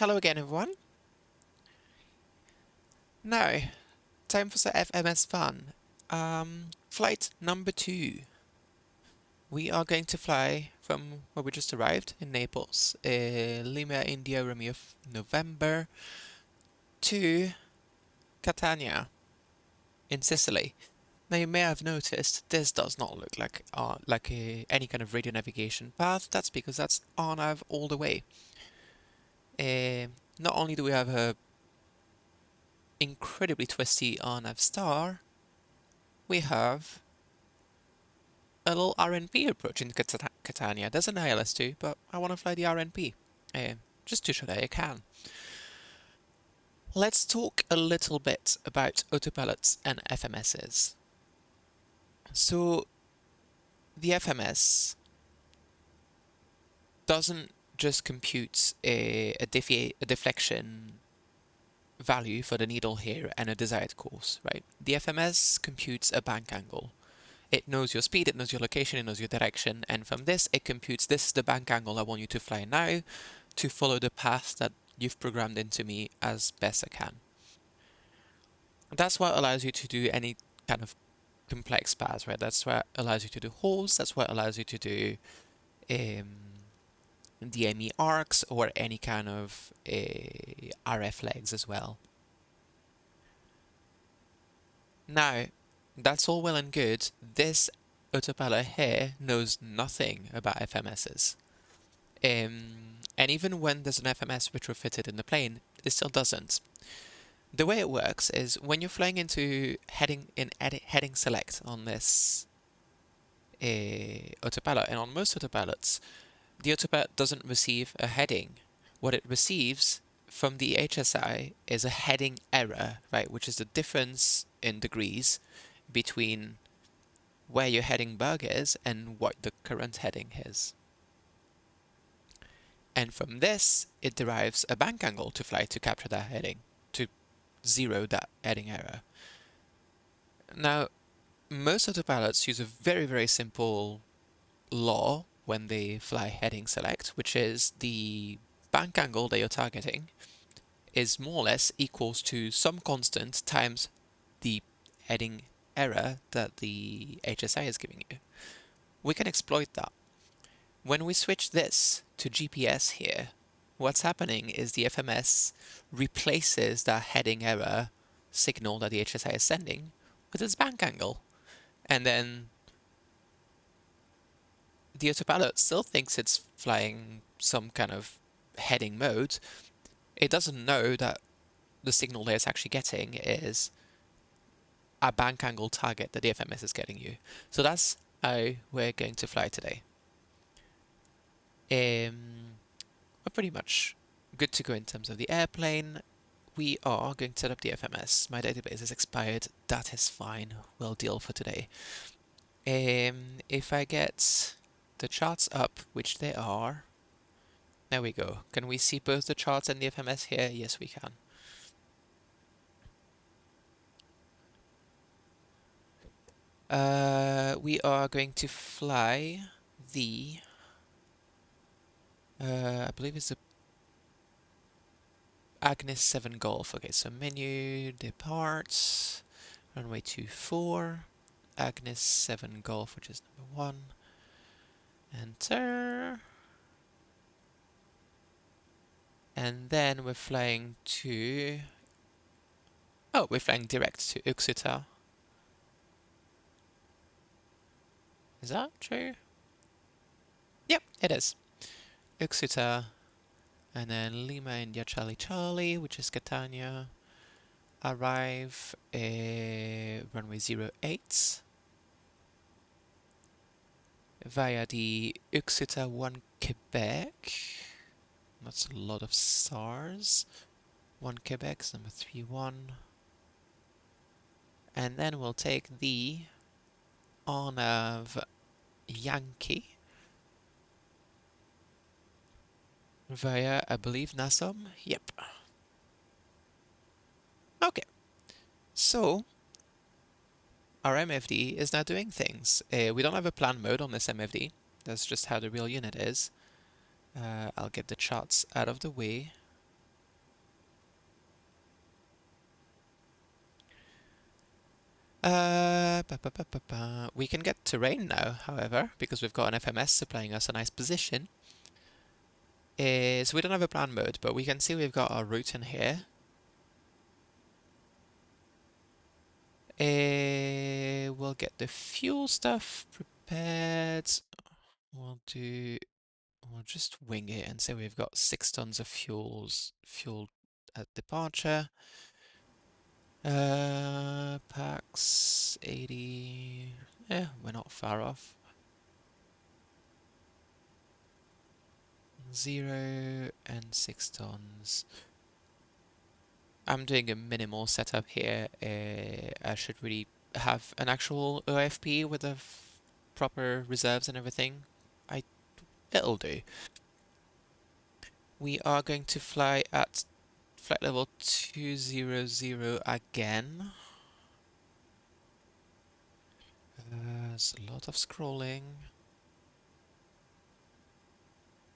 hello again, everyone. Now, time for some FMS fun. Flight number 2. We are going to fly from where we just arrived in Naples, Lima, India, Romeo, November, to Catania in Sicily. Now, you may have noticed this does not look like any kind of radio navigation path. That's because that's RNAV all the way. Not only do we have a incredibly twisty RNAV star, we have a little RNP approaching Catania. There's an ILS too, but I want to fly the RNP, just to show that I can. Let's talk a little bit about autopilots and FMSs. So, the FMS doesn't just compute a deflection value for the needle here and a desired course, right? The FMS computes a bank angle. It knows your speed, it knows your location, it knows your direction, and from this it computes this is the bank angle I want you to fly now to follow the path that you've programmed into me as best I can. That's what allows you to do any kind of complex paths, right? That's what allows you to do holes, that's what allows you to do DME arcs or any kind of RF legs as well. Now, that's all well and good. This autopilot here knows nothing about FMSs. And even when there's an FMS retrofitted in the plane, it still doesn't. The way it works is when you're flying into heading select on this autopilot, and on most autopilots, the autopilot doesn't receive a heading. What it receives from the HSI is a heading error, right, which is the difference in degrees between where your heading berg is and what the current heading is. And from this, it derives a bank angle to fly to capture that heading, to zero that heading error. Now, most autopilots use a very, very simple law when they fly heading select, which is the bank angle that you're targeting is more or less equals to some constant times the heading error that the HSI is giving you. We can exploit that. When we switch this to GPS here, what's happening is the FMS replaces that heading error signal that the HSI is sending with its bank angle. And then the autopilot still thinks it's flying some kind of heading mode. It doesn't know that the signal that it's actually getting is a bank angle target that the FMS is getting you. So that's how we're going to fly today. We're pretty much good to go in terms of the airplane. We are going to set up the FMS. My database is expired. That is fine. We'll deal for today. If I get the charts up, which they are, there we go. Can we see both the charts and the FMS here? Yes, we can. We are going to fly the, I believe it's the Agnes 7 Golf. Okay, so menu, departs, runway 24, Agnes 7 Golf, which is number 1. Enter. And then we're flying to... Oh, we're flying direct to Uxita. Is that true? Yep, it is. Uxita, and then Lima India Charlie Charlie, which is Catania. Arrive runway 08 via the UNS-1 Quebec. That's a lot of stars. 1 Quebec, number 31. And then we'll take the RNAV Yankee via, I believe, Nassau. Yep. Okay. So, our MFD is now doing things. We don't have a plan mode on this MFD. That's just how the real unit is. I'll get the charts out of the way. We can get terrain now, however, because we've got an FMS supplying us a nice position. So we don't have a plan mode, but we can see we've got our route in here. We'll get the fuel stuff prepared. We'll just wing it and say we've got 6 tons of fuel at departure. Packs 80. Yeah, we're not far off. 0 and 6 tons. I'm doing a minimal setup here. I should really have an actual OFP with the proper reserves and everything. It'll do. We are going to fly at flight level 200 again. There's a lot of scrolling.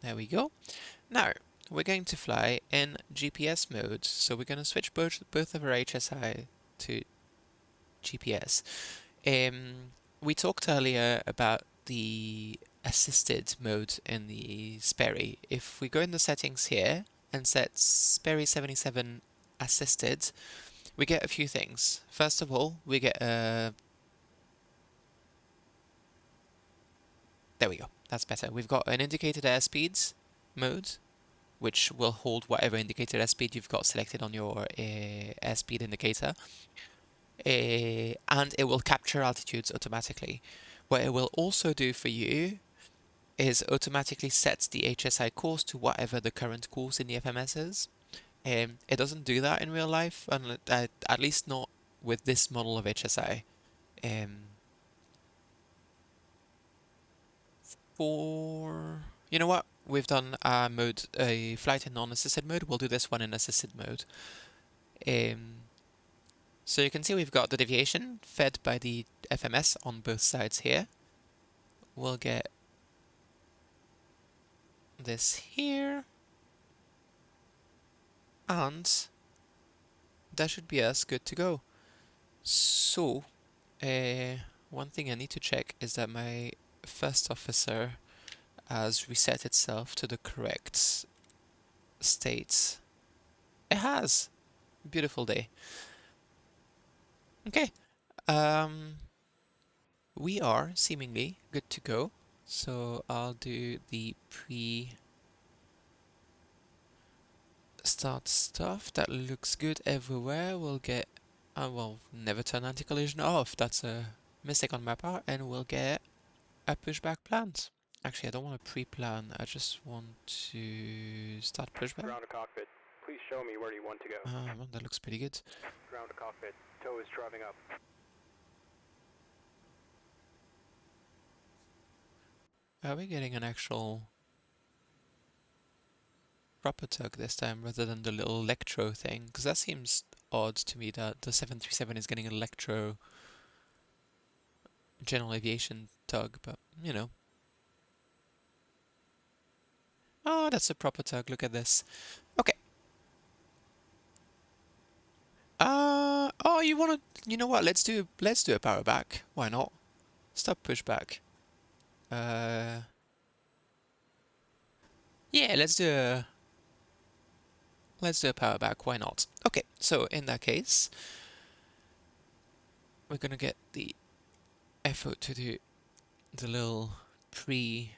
There we go. Now, we're going to fly in GPS mode. So we're going to switch both of our HSI to GPS. We talked earlier about the assisted mode in the Sperry. If we go in the settings here and set Sperry 77 assisted, we get a few things. First of all, we get a... There we go. That's better. We've got an indicated airspeeds mode, which will hold whatever indicated airspeed you've got selected on your airspeed indicator. And it will capture altitudes automatically. What it will also do for you is automatically set the HSI course to whatever the current course in the FMS is. It doesn't do that in real life, at least not with this model of HSI. For you know what, we've done a flight in non-assisted mode. We'll do this one in assisted mode. So you can see we've got the deviation fed by the FMS on both sides here. We'll get this here, and that should be us good to go. So, one thing I need to check is that my first officer has reset itself to the correct state. It has! Beautiful day. Okay, we are seemingly good to go. So I'll do the pre-start stuff. That looks good everywhere. We'll get, well, never turn anti-collision off. That's a mistake on my part, and we'll get a pushback planned. Actually, I don't want to pre-plan. I just want to start pushback. Ground to cockpit. Please show me where you want to go. Well, that looks pretty good. Ground to cockpit. Tow is driving up. Are we getting an actual proper tug this time rather than the little electro thing? Because that seems odd to me that the 737 is getting an electro general aviation tug, but you know. Oh, that's a proper tug. Look at this. Okay. Oh, you wanna? You know what? Let's do a power back. Why not? Stop pushback. Yeah, let's do a power back. Why not? Okay. So in that case, we're gonna get the effort to do the little to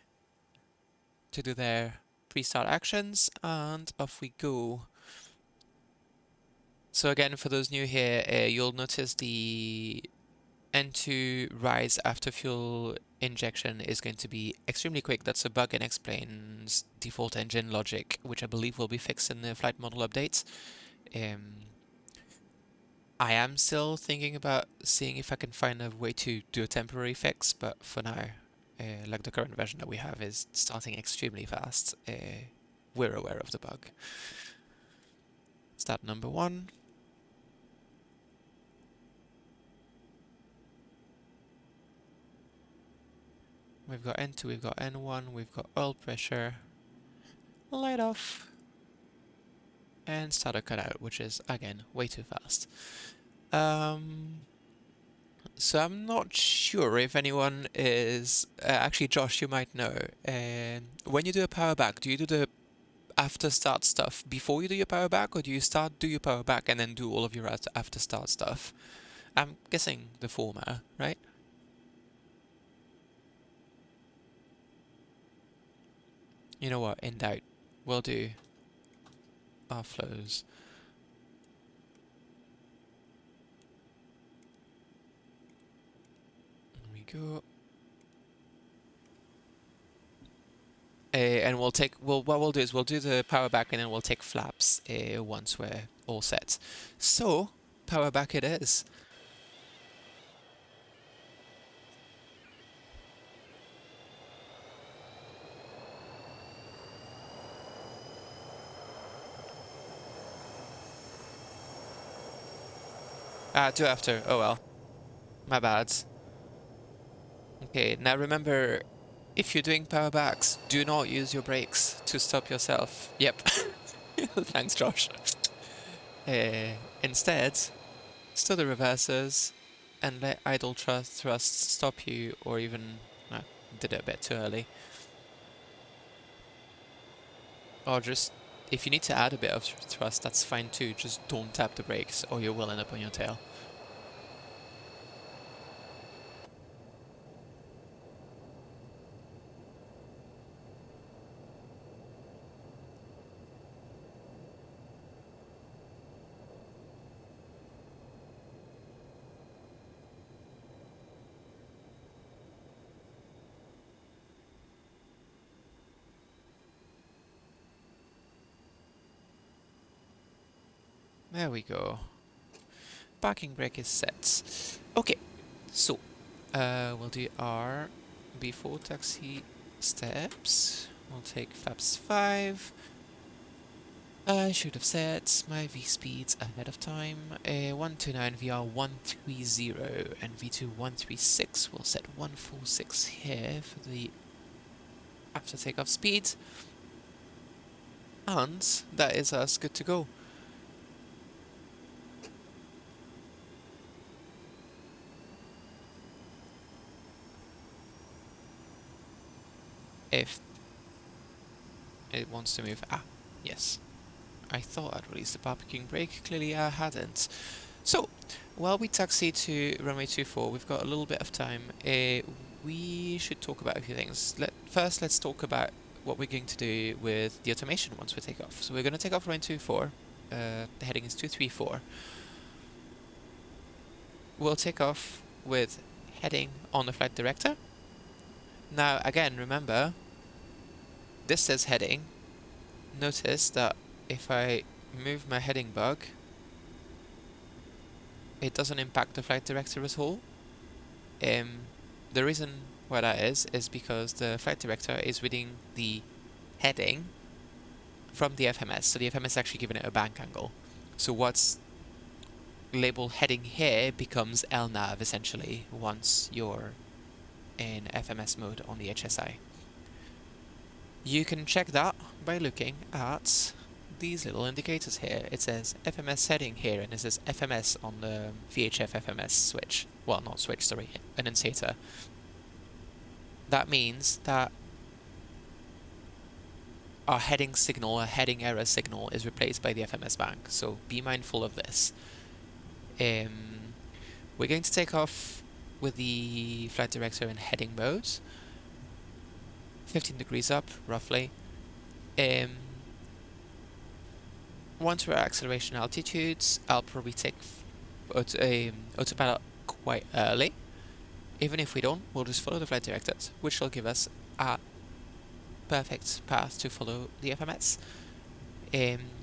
do their pre-start actions, and off we go. So again, for those new here, you'll notice the N2 rise after fuel injection is going to be extremely quick. That's a bug and explains default engine logic, which I believe will be fixed in the flight model updates. I am still thinking about seeing if I can find a way to do a temporary fix, but for now, like the current version that we have is starting extremely fast. We're aware of the bug. Start number 1. We've got N2, we've got N1, we've got oil pressure. Light off. And starter cut out, which is, again, way too fast. So I'm not sure if anyone is actually Josh, you might know. When you do a power back, do you do the after start stuff before you do your power back, or do you do your power back and then do all of your after start stuff? I'm guessing the former, right? You know what? In doubt, we'll do our flows. There we go. And what we'll do is we'll do the power back and then we'll take flaps once we're all set. So, power back it is. Do after. Oh well. My bad. Okay, now remember, if you're doing power backs, do not use your brakes to stop yourself. Yep. Thanks, Josh. Instead, stow the reversers and let idle thrust stop you, or even, no, did it a bit too early. Or just, if you need to add a bit of thrust, that's fine too. Just don't tap the brakes or you will end up on your tail. There we go. Parking brake is set. Okay, so we'll do our before taxi steps. We'll take flaps 5. I should have set my V speeds ahead of time. 129 VR 130 and V2 136. We'll set 146 here for the after takeoff speed. And that is us good to go. If it wants to move. Ah, yes. I thought I'd released the parking brake, clearly I hadn't. So, while we taxi to runway 24, we've got a little bit of time. We should talk about a few things. First, let's talk about what we're going to do with the automation once we take off. So we're going to take off runway 24. The heading is 234. We'll take off with heading on the flight director. Now, again, remember, this says heading. Notice that if I move my heading bug, it doesn't impact the flight director at all. The reason why that is because the flight director is reading the heading from the FMS. So the FMS is actually giving it a bank angle. So what's labeled heading here becomes LNAV essentially once you're in FMS mode on the HSI. You can check that by looking at these little indicators here. It says FMS heading here, and it says FMS on the VHF FMS switch. Well, not switch, sorry, annunciator. That means that our heading signal, our heading error signal, is replaced by the FMS bank. So be mindful of this. We're going to take off with the flight director in heading mode. 15 degrees up, roughly. Once we're at acceleration altitudes, I'll probably take autopilot quite early. Even if we don't, we'll just follow the flight directors, which will give us a perfect path to follow the FMS.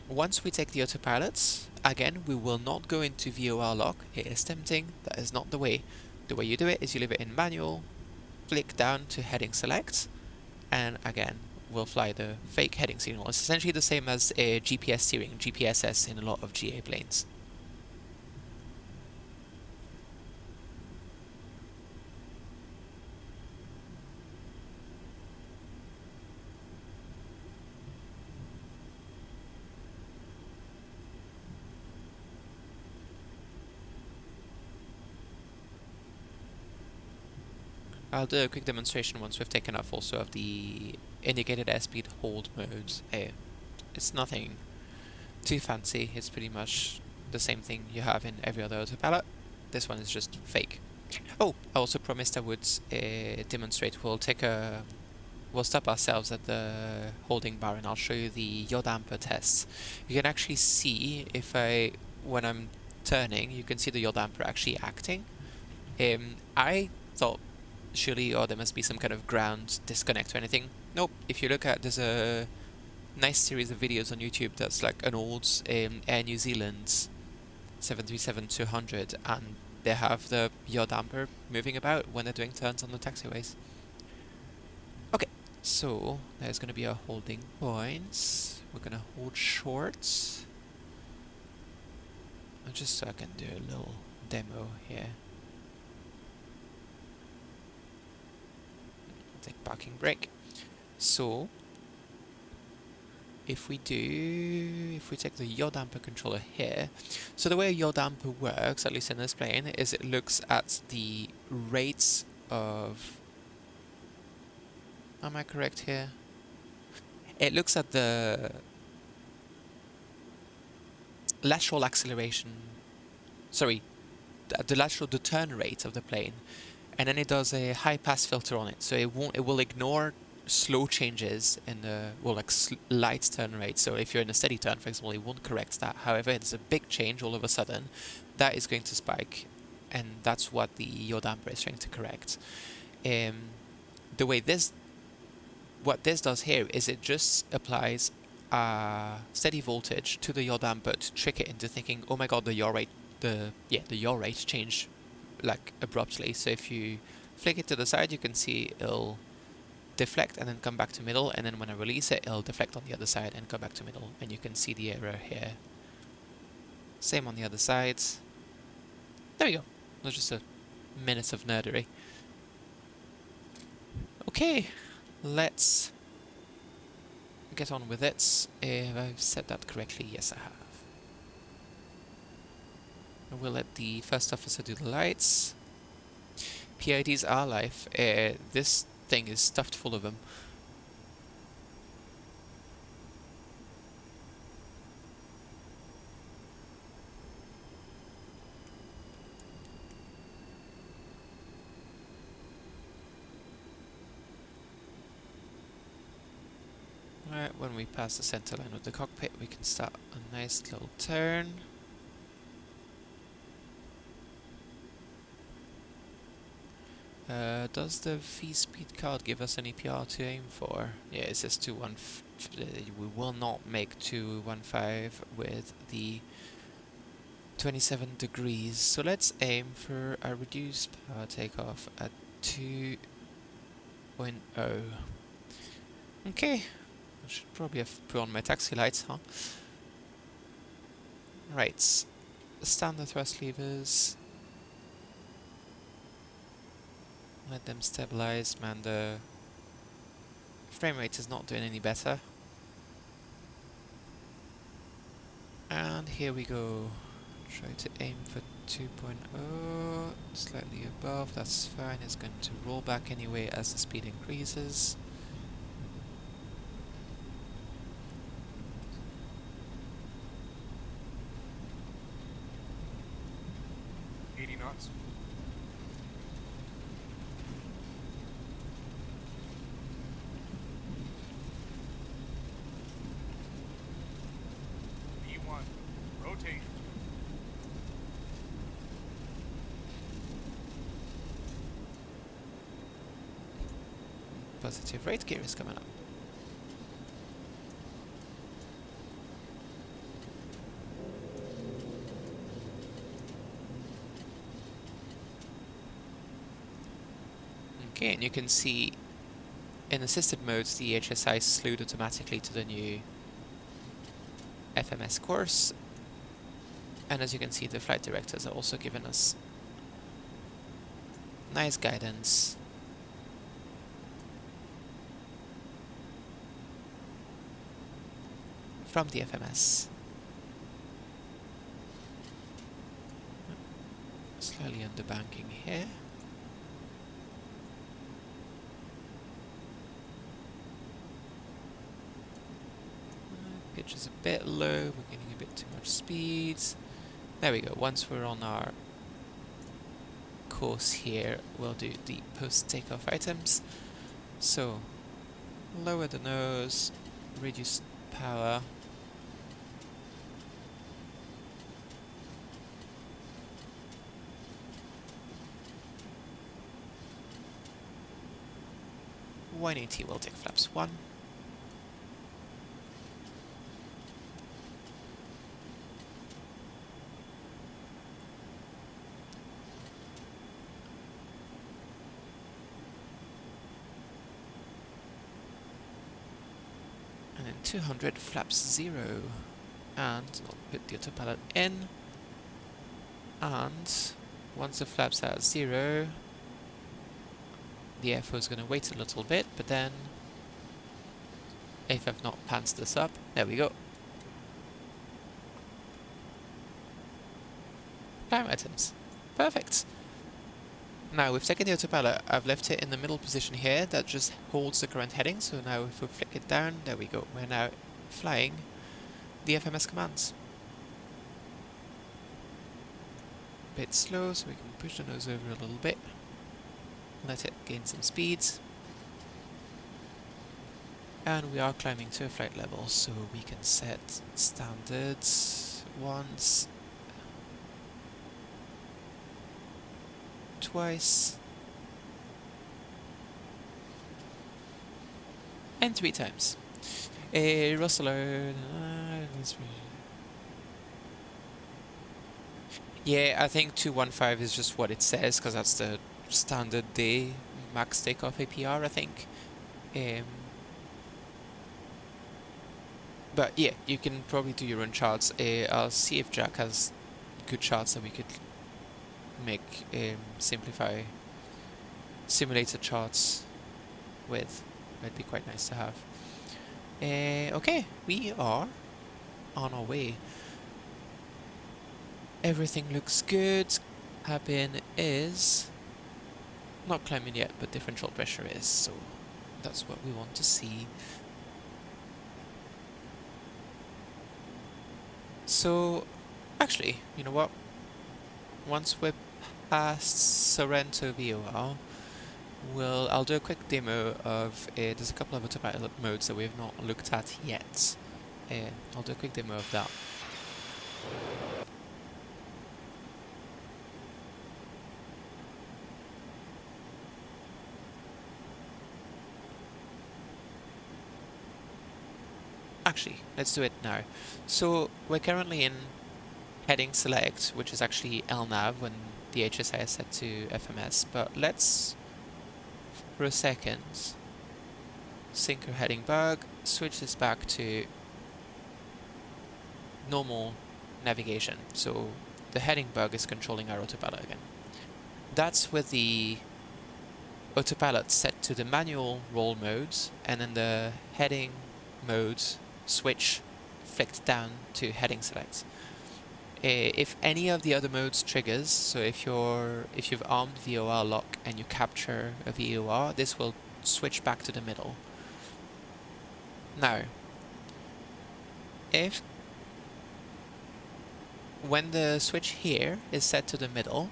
Once we take the autopilots, again, we will not go into VOR lock. It is tempting. That is not the way. The way you do it is you leave it in manual, flick down to heading select, and again, we'll fly the fake heading signal. It's essentially the same as a GPS steering, GPSS in a lot of GA planes. I'll do a quick demonstration once we've taken off also of the indicated airspeed hold mode. It's nothing too fancy, it's pretty much the same thing you have in every other autopilot. This one is just fake. Oh, I also promised I would demonstrate. We'll stop ourselves at the holding bar and I'll show you the yaw damper test. You can actually see when I'm turning, you can see the yaw damper actually acting. I thought surely, there must be some kind of ground disconnect or anything. Nope. If you look at, there's a nice series of videos on YouTube that's like an old Air New Zealand 737-200, and they have the yaw damper moving about when they're doing turns on the taxiways. Okay, so there's going to be our holding points. We're going to hold short. Just so I can do a little demo here. Take parking brake. So if we take the yaw damper controller here, so the way a yaw damper works, at least in this plane, is it looks at the rates of, am I correct here? It looks at the lateral acceleration, sorry, the turn rate of the plane, and then it does a high pass filter on it, so it will ignore slow changes in the, light turn rate. So if you're in a steady turn, for example, it won't correct that. However, if it's a big change all of a sudden, that is going to spike, and that's what the yaw damper is trying to correct. What this does here is it just applies a steady voltage to the yaw damper to trick it into thinking, oh my god, the yaw rate changed like abruptly. So if you flick it to the side, you can see it'll deflect and then come back to middle, and then when I release it, it'll deflect on the other side and come back to middle, and you can see the error here. Same on the other sides. There we go. That's just a minute of nerdery. Okay, let's get on with it. If I've said that correctly, yes I have. I will let the first officer do the lights. PIDs are live. This thing is stuffed full of them. Right, when we pass the center line of the cockpit, we can start a nice little turn. Does the V-speed card give us any PR to aim for? Yeah, it says 215. We will not make 215 with the 27 degrees. So let's aim for a reduced power takeoff at 2.0. Okay, I should probably have put on my taxi lights, huh? Right, standard thrust levers. Let them stabilize, man. The frame rate is not doing any better. And here we go. Try to aim for 2.0, slightly above, that's fine. It's going to roll back anyway as the speed increases. Knots. B1, rotation. Positive rate gear is coming up. Okay, and you can see in assisted modes the HSI slewed automatically to the new FMS course, and as you can see the flight directors are also giving us nice guidance. From the FMS. Slightly underbanking here. pitch is a bit low, we're getting a bit too much speed. There we go. Once we're on our course here, we'll do the post-takeoff items. So, lower the nose, reduce power. $180 will take flaps 1. And then 200 flaps 0. And we'll put the autopilot in. And once the flaps are at 0, the airflow is going to wait a little bit, but then if I've not pantsed this up, there we go. Climb items. Perfect. Now we've taken the autopilot, I've left it in the middle position here, that just holds the current heading, so now if we flick it down, there we go, we're now flying the FMS commands. Bit slow, so we can push the nose over a little bit, let it gain some speeds, and we are climbing to a flight level, so we can set standards once, twice, and 3 times. Russell, yeah, I think 215 is just what it says, because that's the standard day max takeoff APR, I think. But yeah, you can probably do your own charts. I'll see if Jack has good charts that we could make simplify simulator charts with. It'd be quite nice to have. Okay, we are on our way. Everything looks good. Cabin is not climbing yet, but differential pressure is, so that's what we want to see. So, actually, you know what? Once we're past Sorrento VOR, I'll do a quick demo of, there's a couple of autopilot modes that we have not looked at yet. I'll do a quick demo of that. Actually, let's do it now. So, we're currently in heading select, which is actually LNAV when the HSI is set to FMS, but let's, for a second, sync our heading bug, switch this back to normal navigation. So the heading bug is controlling our autopilot again. That's with the autopilot set to the manual roll mode, and then the heading mode switch flicked down to heading select. If any of the other modes triggers, so if you've armed VOR lock and you capture a VOR, this will switch back to the middle. Now, when the switch here is set to the middle,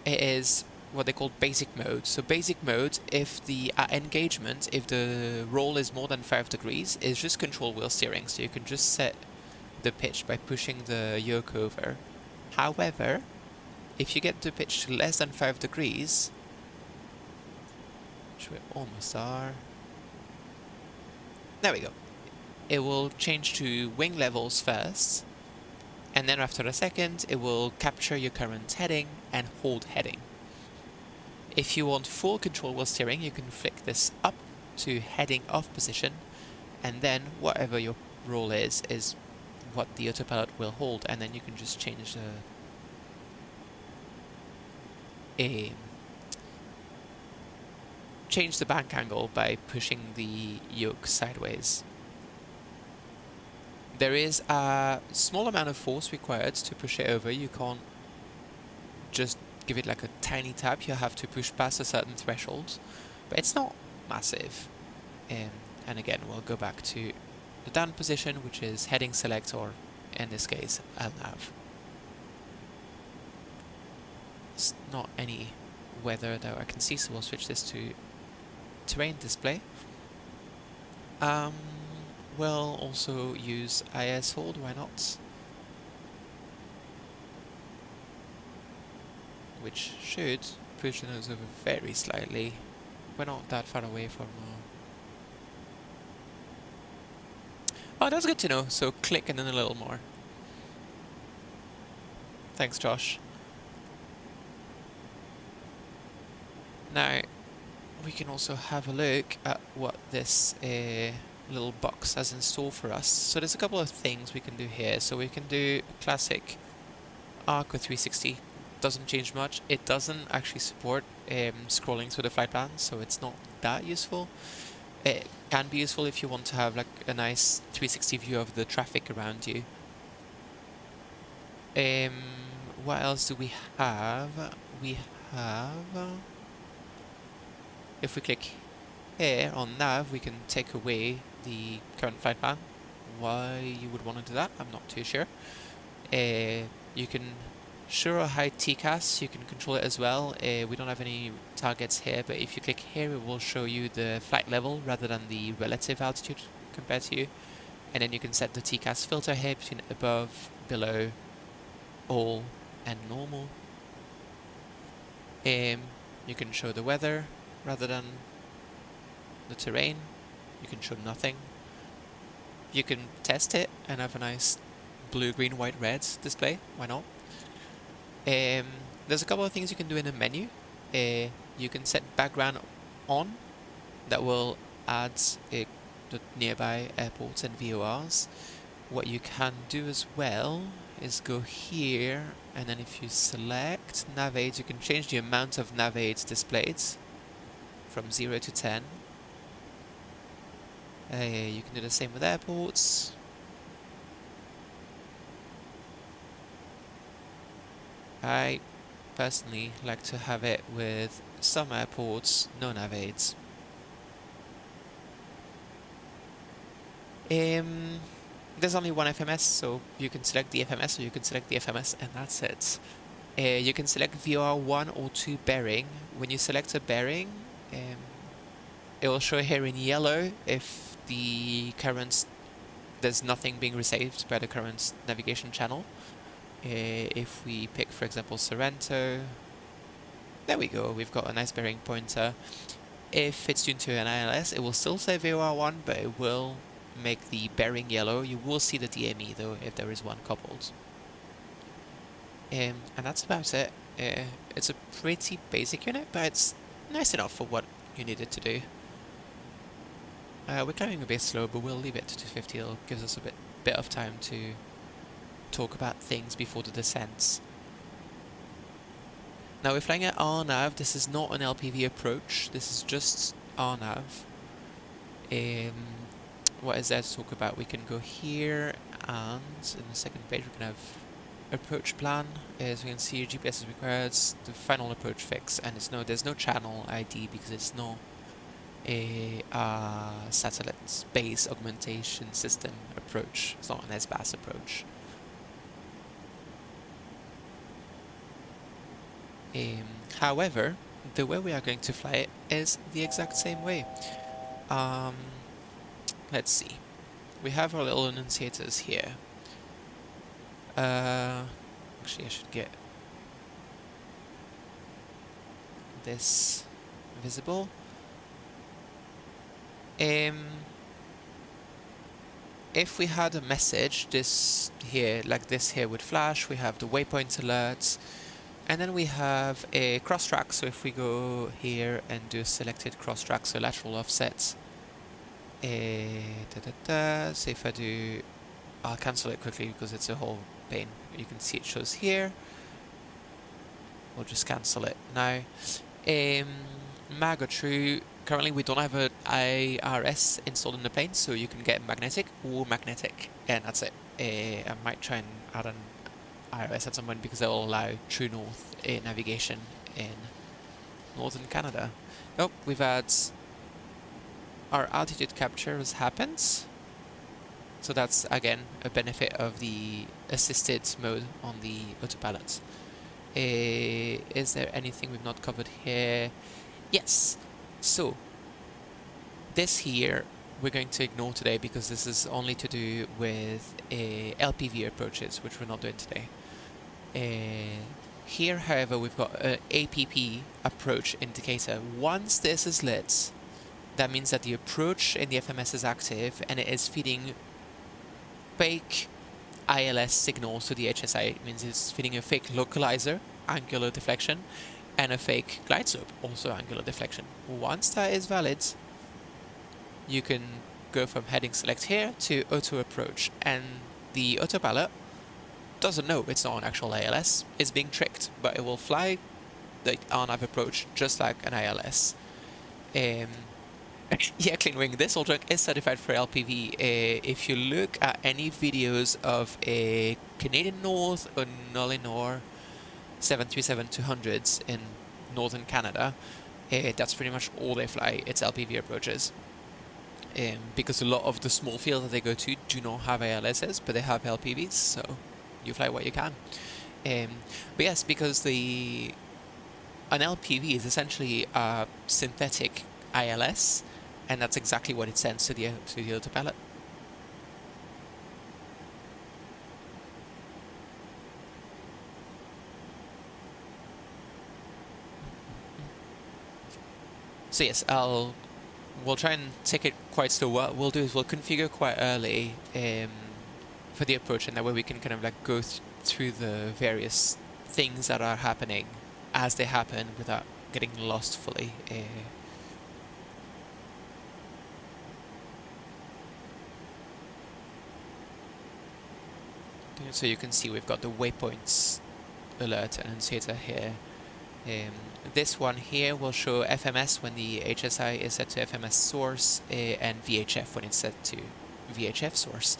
it is what they call basic mode. So basic mode, if the engagement, if the roll is more than 5 degrees, is just control wheel steering. So you can just set the pitch by pushing the yoke over. However, if you get the pitch to less than 5 degrees, which we almost are, there we go, it will change to wing levels first, and then after a second it will capture your current heading and hold heading. If you want full control wheel steering, you can flick this up to heading off position, and then whatever your roll is what the autopilot will hold, and then you can just change the bank angle by pushing the yoke sideways. There is a small amount of force required to push it over. You can't just give it like a tiny tap, you have to push past a certain threshold, but it's not massive. And again, we'll go back to the down position, which is heading select, or in this case, nav. It's not any weather that I can see, so we'll switch this to terrain display. We'll also use IS hold, why not? Which should push the nose over very slightly. We're not that far away from... Oh, that's good to know. So click and then a little more. Thanks, Josh. Now, we can also have a look at what this little box has in store for us. So there's a couple of things we can do here. So we can do classic Arc with 360. Doesn't change much. It doesn't actually support scrolling through the flight plan, so it's not that useful. It can be useful if you want to have like a nice 360 view of the traffic around you. What else do we have? We have... if we click here on nav, we can take away the current flight plan. Why you would want to do that, I'm not too sure. You can show or hide TCAS, you can control it as well. We don't have any targets here, but if you click here, it will show you the flight level rather than the relative altitude compared to you. And then you can set the TCAS filter here between above, below, all, and normal. You can show the weather rather than the terrain. You can show nothing. You can test it and have a nice blue, green, white, red display. Why not? There's a couple of things you can do in the menu. You can set background on. That will add the nearby airports and VORs. What you can do as well is go here, and then if you select nav aids, you can change the amount of nav aids displayed from 0 to 10. You can do the same with airports. I personally like to have it with some airports, no nav aids. There's only one FMS, so you can select the FMS or you can select the FMS, and that's it. You can select VOR 1 or 2 bearing. When you select a bearing, it will show here in yellow if the current, there's nothing being received by the current navigation channel. If we pick, for example, Sorrento, there we go, we've got a nice bearing pointer. If it's tuned to an ILS, it will still say VOR 1, but it will make the bearing yellow. You will see the DME though, if there is one coupled. And that's about it. It's a pretty basic unit, but it's nice enough for what you need it to do. We're climbing a bit slow, but we'll leave it to 250. It'll give us a bit of time to talk about things before the descents. Now we're flying at RNAV. This is not an LPV approach. This is just RNAV. What is there to talk about? We can go here, and in the second page we can have approach plan. As we can see, GPS is required, the final approach fix, and there's no channel ID because it's not a satellite base augmentation system approach. It's not an SBAS approach. However, the way we are going to fly it is the exact same way. Let's see. We have our little annunciators here. Actually, I should get this visible. If we had a message, this here, like this here would flash. We have the waypoint alerts. And then we have a cross-track, so if we go here and do selected cross-track, so lateral offsets. So if I do, I'll cancel it quickly because it's a whole pain. You can see it shows here. We'll just cancel it now. Mag or true. Currently we don't have an IRS installed in the plane, so you can get magnetic or magnetic, and that's it. I might try and add an IRS at some point because that will allow true north navigation in northern Canada. Nope, we've had our altitude capture has happened. So that's again a benefit of the assisted mode on the autopilot. Is there anything we've not covered here? Yes. So this here we're going to ignore today because this is only to do with LPV approaches, which we're not doing today. Here, however, we've got an APP approach indicator. Once this is lit, that means that the approach in the FMS is active and it is feeding fake ILS signals to the HSI. It means it's feeding a fake localizer, angular deflection, and a fake glide slope, also angular deflection. Once that is valid, you can go from heading select here to auto approach, and the autopilot doesn't know it's not an actual ILS, it's being tricked, but it will fly the RNAV approach just like an ILS. Yeah, clean wing, this old truck is certified for LPV. If you look at any videos of a Canadian North or Nolinor 737-200s in northern Canada, that's pretty much all they fly, it's LPV approaches. Because a lot of the small fields that they go to do not have ALSs, but they have LPVs, so you fly what you can. But yes, because an LPV is essentially a synthetic ILS, and that's exactly what it sends to the autopilot. So yes, we'll try and take it quite slow. What we'll do is we'll configure quite early for the approach, and that way we can kind of like go through the various things that are happening as they happen without getting lost fully. So you can see we've got the waypoints alert and annunciator here. This one here will show FMS when the HSI is set to FMS source, and VHF when it's set to VHF source.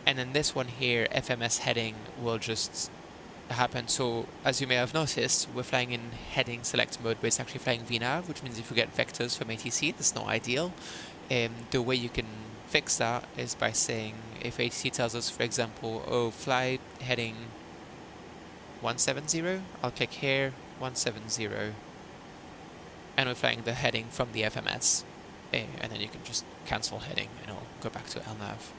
And then this one here, FMS heading, will just happen. So as you may have noticed, we're flying in heading select mode, but it's actually flying VNAV, which means if you get vectors from ATC, that's not ideal. The way you can fix that is by saying, if ATC tells us, for example, oh, fly heading 170, I'll click here, 170, and we're flying the heading from the FMS, and then you can just cancel heading and it'll go back to LNAV.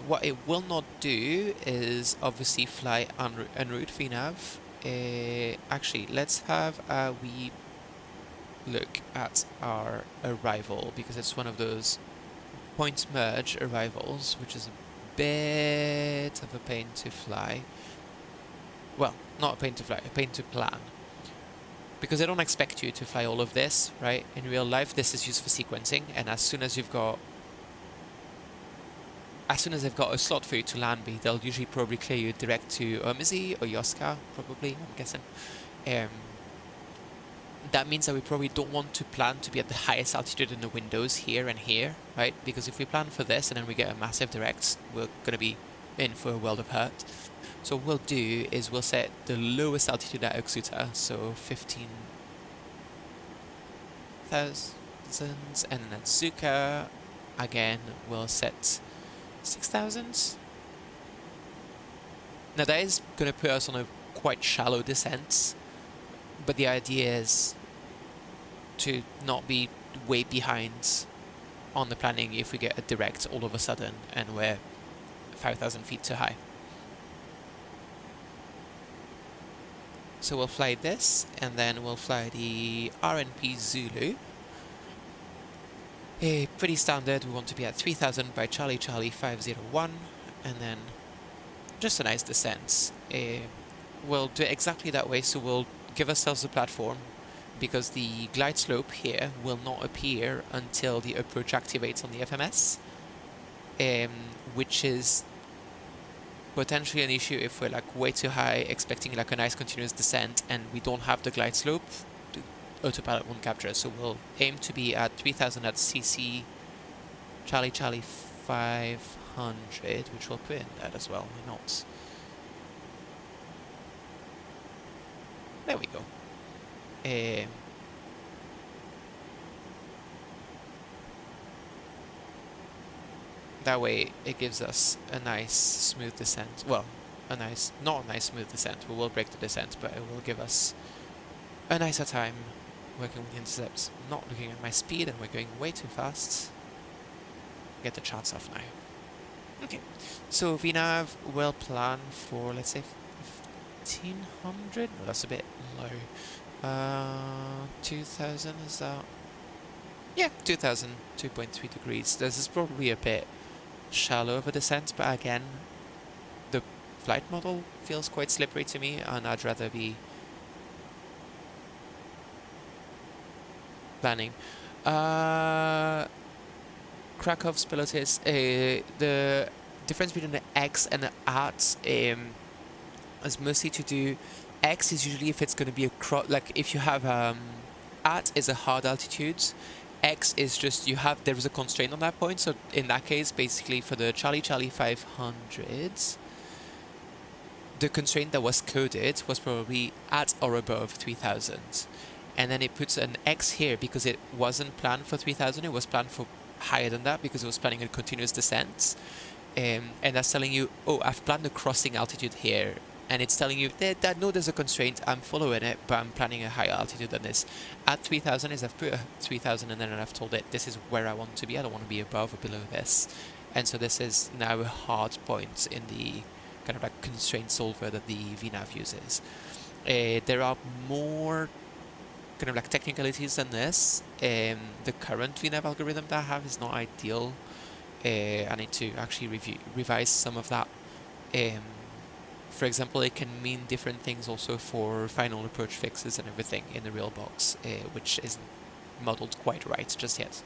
What it will not do is obviously fly en route VNAV. Actually, let's have a wee look at our arrival, because it's one of those point merge arrivals, which is a bit of a pain to fly. Well, not a pain to fly, a pain to plan. Because they don't expect you to fly all of this, right? In real life, this is used for sequencing, and as soon as they've got a slot for you to land be, they'll usually probably clear you direct to Urmizy or Yoska, probably, I'm guessing. That means that we probably don't want to plan to be at the highest altitude in the windows here and here, right? Because if we plan for this and then we get a massive direct, we're going to be in for a world of hurt. So what we'll do is we'll set the lowest altitude at Oxuta, so 15,000, and then at Zuka, again, we'll set 6,000. Now that is going to put us on a quite shallow descent, but the idea is to not be way behind on the planning if we get a direct all of a sudden and we're 5,000 feet too high. So we'll fly this, and then we'll fly the RNP Zulu. Pretty standard, we want to be at 3,000 by Charlie Charlie 501, and then just a nice descent. We'll do it exactly that way, so we'll give ourselves a platform, because the glide slope here will not appear until the approach activates on the FMS, which is potentially an issue if we're like way too high, expecting like a nice continuous descent, and we don't have the glide slope. The autopilot won't capture us, so we'll aim to be at 3,000 at CC Charlie Charlie 500, which we'll put in that as well, why not? There we go. Um, that way it gives us a nice smooth descent. Well, not a nice smooth descent. We will break the descent, but it will give us a nicer time working with the intercepts. Not looking at my speed, and we're going way too fast. Get the charts off now. Okay, so VNAV will plan for, let's say, 1500? No, that's a bit low. 2000, is that? Yeah, 2000, 2.3 degrees. This is probably a bit shallow of a descent, but again, the flight model feels quite slippery to me, and I'd rather be planning. Krakow's pilotis, the difference between the X and the at is mostly to do. X is usually if it's going to be like if you have at is a hard altitude. X is just there is a constraint on that point. So in that case, basically for the Charlie 500, the constraint that was coded was probably at or above 3000. And then it puts an X here because it wasn't planned for 3000, it was planned for higher than that because it was planning a continuous descent. And that's telling you, oh, I've planned a crossing altitude here. And it's telling you that no, there's a constraint, I'm following it, but I'm planning a higher altitude than this. At 3000 is I've put 3000 and then I've told it this is where I want to be, I don't want to be above or below this. And so this is now a hard point in the kind of like constraint solver that the VNAV uses. There are more kind of like technicalities than this. The current VNAV algorithm that I have is not ideal. I need to actually revise some of that. For example, it can mean different things also for final approach fixes and everything in the real box, which isn't modeled quite right just yet.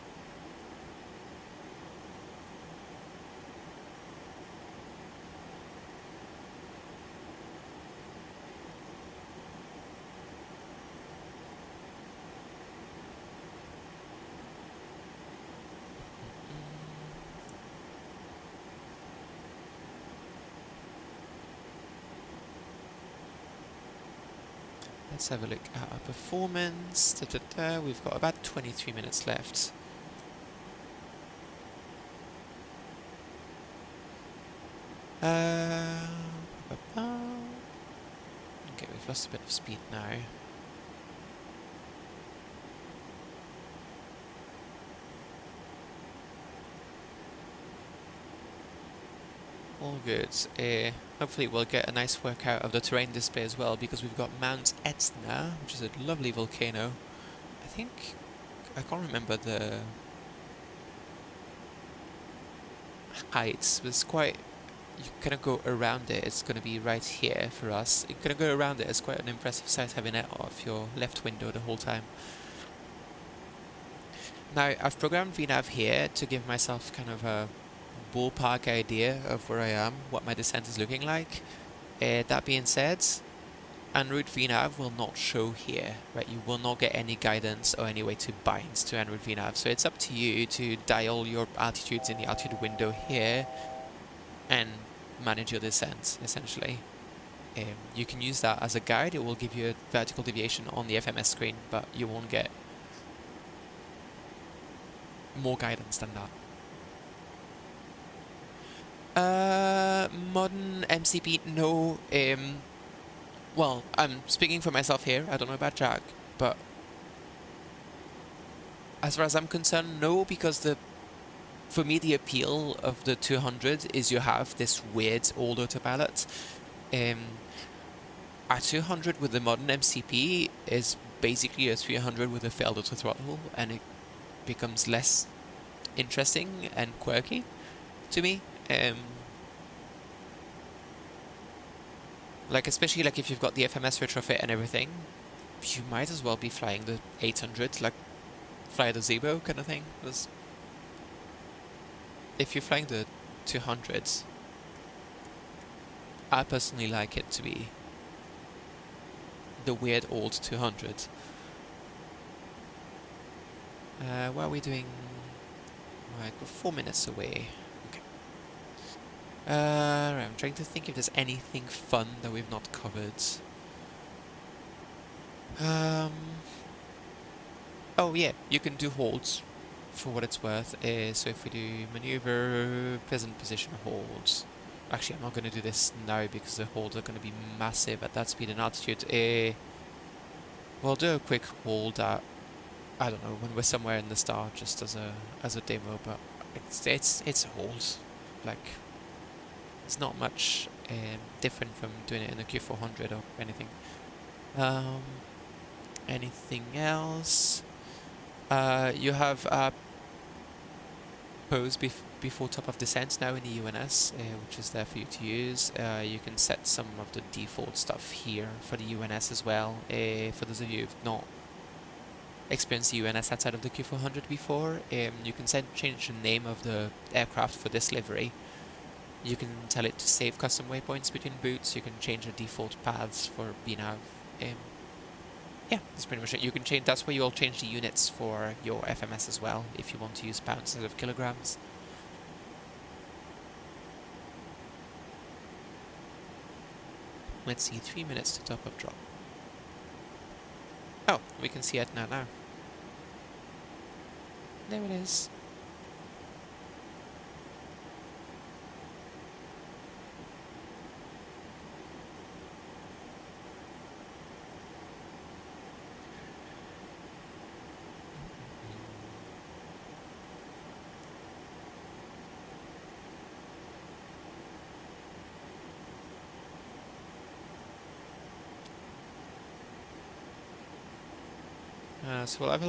Let's have a look at our performance. We've got about 23 minutes left. Okay, we've lost a bit of speed now. All good. Hopefully we'll get a nice workout of the terrain display as well, because we've got Mount Etna, which is a lovely volcano. I can't remember the heights, but it's quite, you kind of go around it. It's going to be right here for us. You're going to go around it. It's quite an impressive sight having it off your left window the whole time. Now, I've programmed VNAV here to give myself kind of a ballpark idea of where I am, what my descent is looking like. That being said, en route VNAV will not show here, right? You will not get any guidance or any way to bind to en route VNAV. So it's up to you to dial your altitudes in the altitude window here and manage your descent, essentially. You can use that as a guide. It will give you a vertical deviation on the FMS screen, but you won't get more guidance than that. Modern MCP, no. Well, I'm speaking for myself here. I don't know about Jack, but as far as I'm concerned, no, because for me, the appeal of the 200 is you have this weird old autopilot. A 200 with the modern MCP is basically a 300 with a failed autothrottle, and it becomes less interesting and quirky to me. Like, especially like if you've got the FMS retrofit and everything, you might as well be flying the 800, like fly the Zebo kind of thing. Because if you're flying the 200s, I personally like it to be the weird old 200. What are we doing? Right, we're 4 minutes away. I'm trying to think if there's anything fun that we've not covered. Um, oh yeah, you can do holds for what it's worth. So if we do maneuver, present position holds. Actually, I'm not going to do this now because the holds are going to be massive at that speed and altitude. We'll do a quick hold at, I don't know, when we're somewhere in the star, just as a demo, but it's a hold. Like, it's not much different from doing it in a Q400 or anything. Um, anything else? You have pose before top of descent now in the UNS, which is there for you to use. You can set some of the default stuff here for the UNS as well. For those of you who've not experienced the UNS outside of the Q400 before, you can change the name of the aircraft for this livery. You can tell it to save custom waypoints between boots. You can change the default paths for BNAV. Yeah, that's pretty much it. You can change. That's where you'll change the units for your FMS as well, if you want to use pounds instead of kilograms. Let's see, 3 minutes to top up drop. Oh, we can see it now. There it is. So we'll have a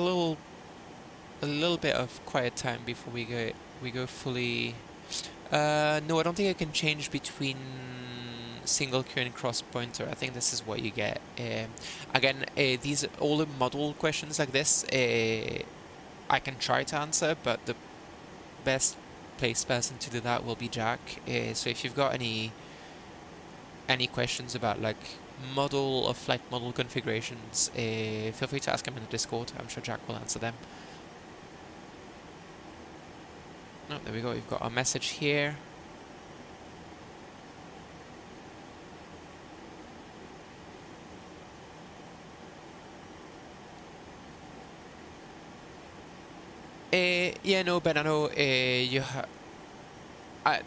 little bit of quiet time before we go fully. No, I don't think I can change between single queue and cross pointer. I think this is what you get. Again, these all the model questions like this, I can try to answer, but the best placed person to do that will be Jack. So if you've got any questions about like model or flight model configurations, feel free to ask him in the Discord. I'm sure Jack will answer them. Oh, there we go. We've got our message here. Yeah, no, Ben, I know you I,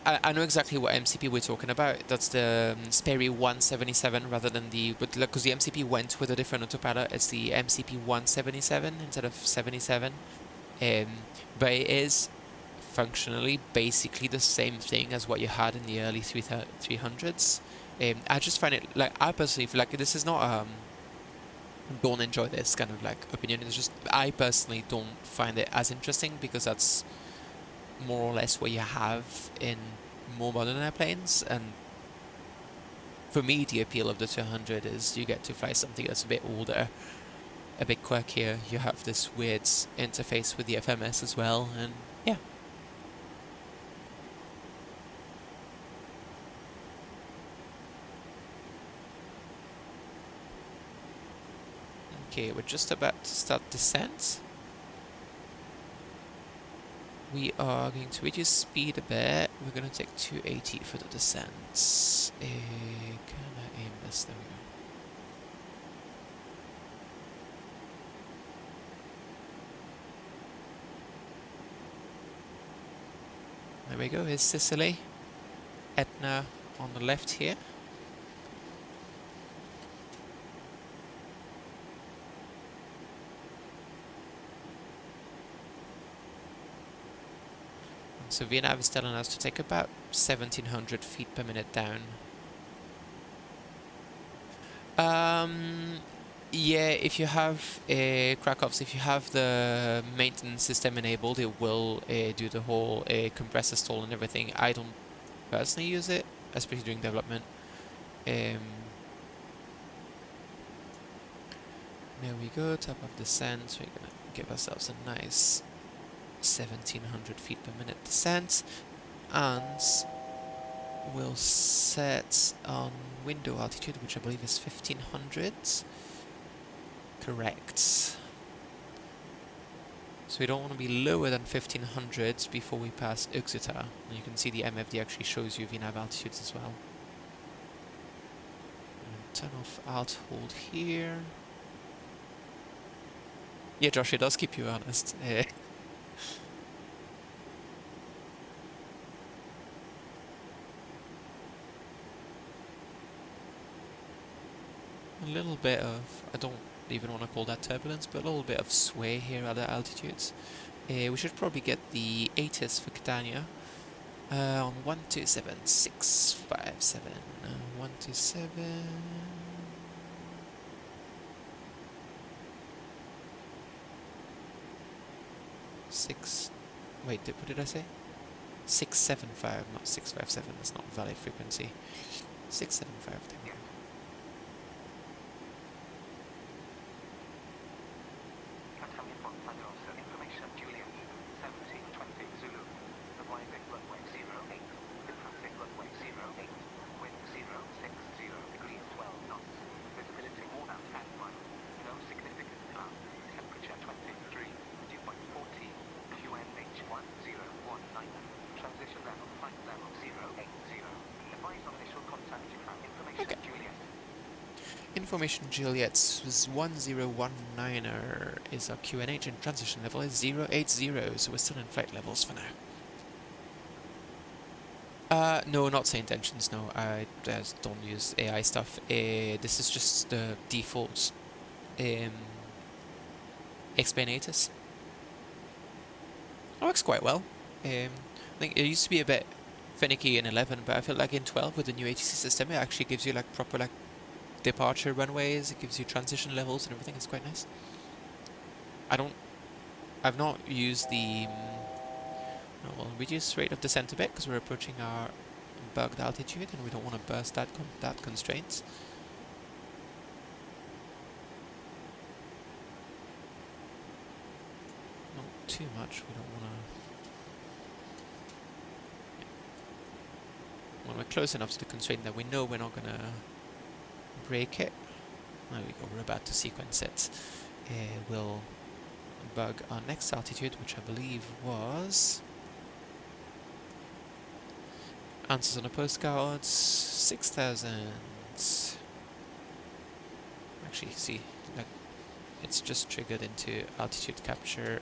I know exactly what MCP we're talking about. That's the Sperry 177 rather than the, but because the MCP went with a different autopilot, it's the MCP 177 instead of 77. Um, but it is functionally basically the same thing as what you had in the early 300s. I just find it, like, I personally feel like this is not don't enjoy this kind of like opinion. It's just I personally don't find it as interesting because that's more or less what you have in more modern airplanes. And for me, the appeal of the 200 is you get to fly something that's a bit older, a bit quirkier. You have this weird interface with the FMS as well, and yeah. Okay, we're just about to start descent. We are going to reduce speed a bit. We're going to take 280 for the descent. Can I aim this? There we go. There we go. Here's Sicily. Etna on the left here. So VNAV is telling us to take about 1700 feet per minute down. Yeah, if you have Krakow's, if you have the maintenance system enabled, it will do the whole compressor stall and everything. I don't personally use it, especially during development. There we go, top of descent. We're gonna give ourselves a nice 1700 feet per minute descent, and we'll set on window altitude, which I believe is 1500. Correct. So we don't want to be lower than 1500 before we pass Uxita. And you can see the MFD actually shows you VNAV altitudes as well. And turn off alt hold here. Yeah, Josh, it does keep you honest. A little bit of, I don't even want to call that turbulence, but a little bit of sway here at the altitudes. We should probably get the ATIS for Catania on 127657. 127. 6. Wait, what did I say? 675, not 657. That's not valid frequency. 675. There we go. Information Juliet 1720 Zulu. Arriving runway 08. Traffic runway 08. Wind 060 degrees 12 knots. Visibility more than 10 miles. No significant cloud. Temperature 23. Dew point 14. UNH-1 Transition level flight level 080. Advise on initial contact. You have information Okay. Juliet. Information Juliet's was 1019er is our QNH and transition level is 080, so we're still in flight levels for now. No, not Saint Engines, no. I just don't use AI stuff. This is just the default explainatus. It works quite well. I think it used to be a bit finicky in 11, but I feel like in 12 with the new ATC system, it actually gives you like proper like departure runways, it gives you transition levels and everything. It's quite nice. I've not used the well, reduce rate of descent a bit because we're approaching our bugged altitude and we don't want to burst that constraint. Not too much. We don't want to. When we're close enough to the constraint that we know we're not gonna break it. There we go. We're about to sequence it. We'll bug our next altitude, which I believe was. Answers on a postcard, 6,000. Actually, see, like, it's just triggered into altitude capture.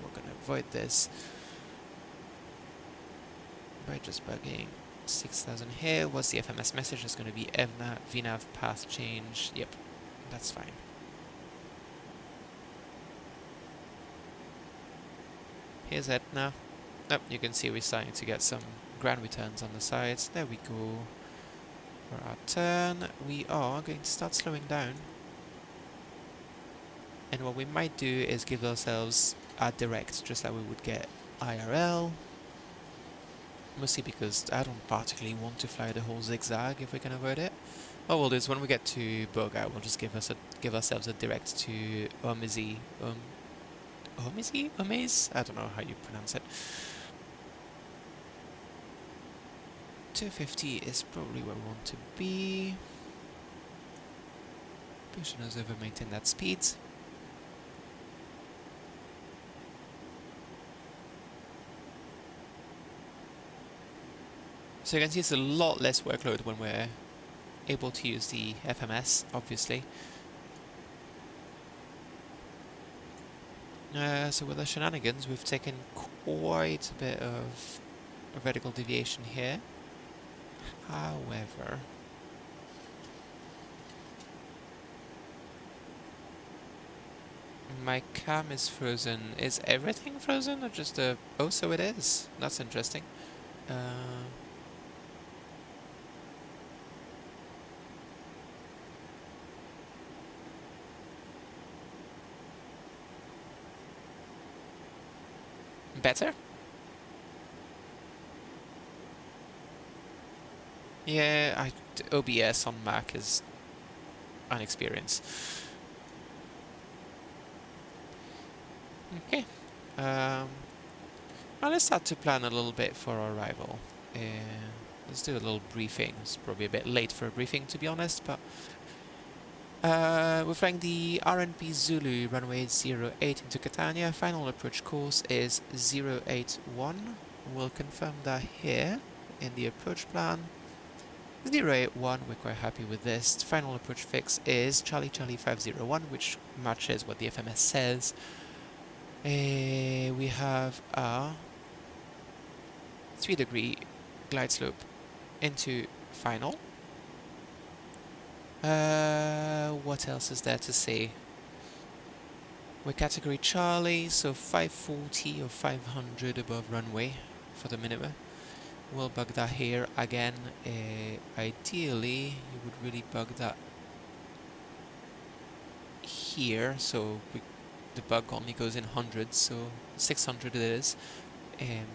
We're going to avoid this by just bugging 6,000 here. What's the FMS message? It's going to be VNAV path change. Yep, that's fine. Here's Etna. Nope, you can see we're starting to get some ground returns on the sides. There we go. For our turn, we are going to start slowing down. And what we might do is give ourselves a direct, just like we would get IRL. Mostly because I don't particularly want to fly the whole zigzag if we can avoid it. What we'll do is when we get to Boga, we'll just give ourselves a direct to Omizi. Omiz? I don't know how you pronounce it. 250 is probably where we want to be. Pushing us over, maintain that speed. So you can see it's a lot less workload when we're able to use the FMS, obviously. So with the shenanigans, we've taken quite a bit of a vertical deviation here. However, my cam is frozen. Is everything frozen or just the... Oh, so it is. That's interesting. Better? Yeah, OBS on Mac is an experience. Okay. Well, let's start to plan a little bit for our arrival. Let's do a little briefing. It's probably a bit late for a briefing, to be honest, but we're flying the RNP Zulu runway 08 into Catania. Final approach course is 081. We'll confirm that here in the approach plan. 081, we're quite happy with this. The final approach fix is Charlie Charlie 501, which matches what the FMS says. We have a 3-degree glide slope into final. What else is there to say? We're category Charlie, so 540 or 500 above runway for the minimum. We'll bug that here again. Ideally, you would really bug that here, so the bug only goes in hundreds, so 600 it is. We're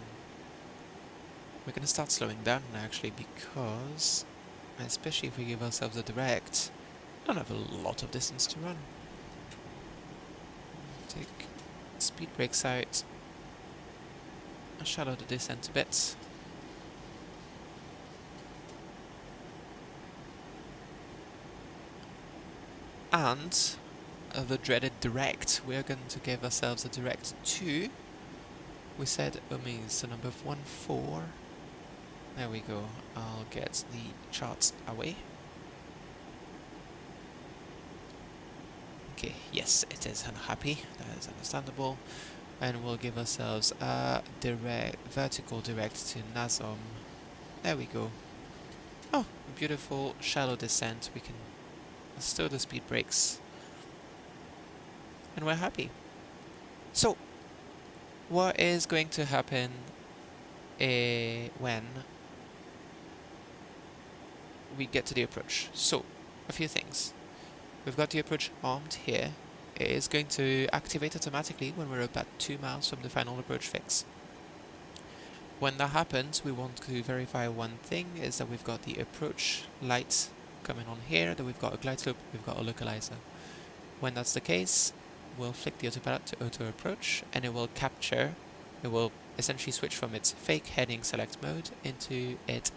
going to start slowing down actually, because especially if we give ourselves a direct, we don't have a lot of distance to run. Take speed brakes out, shallow the descent a bit. And the dreaded direct, we're going to give ourselves a direct 2. We said so number 14. There we go. I'll get the charts away. Okay, yes, it is unhappy. That is understandable. And we'll give ourselves a vertical direct to Nazom. There we go. Oh, a beautiful shallow descent. We can stow the speed brakes. And we're happy. So, what is going to happen when we get to the approach? So, a few things. We've got the approach armed here. It is going to activate automatically when we're about 2 miles from the final approach fix. When that happens, we want to verify one thing, is that we've got the approach light coming on here, that we've got a glide slope, we've got a localizer. When that's the case, we'll flick the autopilot to auto approach, and it will capture, it will essentially switch from its fake heading select mode into its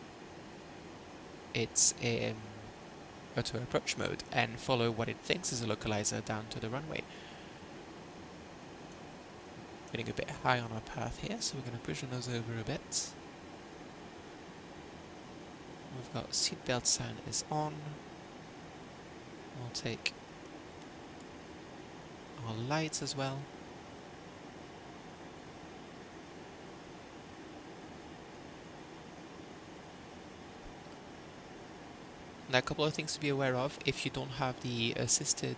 auto approach mode and follow what it thinks is a localizer down to the runway. Getting a bit high on our path here, so we're going to push the nose over a bit. We've got seatbelt sign is on. We'll take our lights as well. Now, a couple of things to be aware of. If you don't have the assisted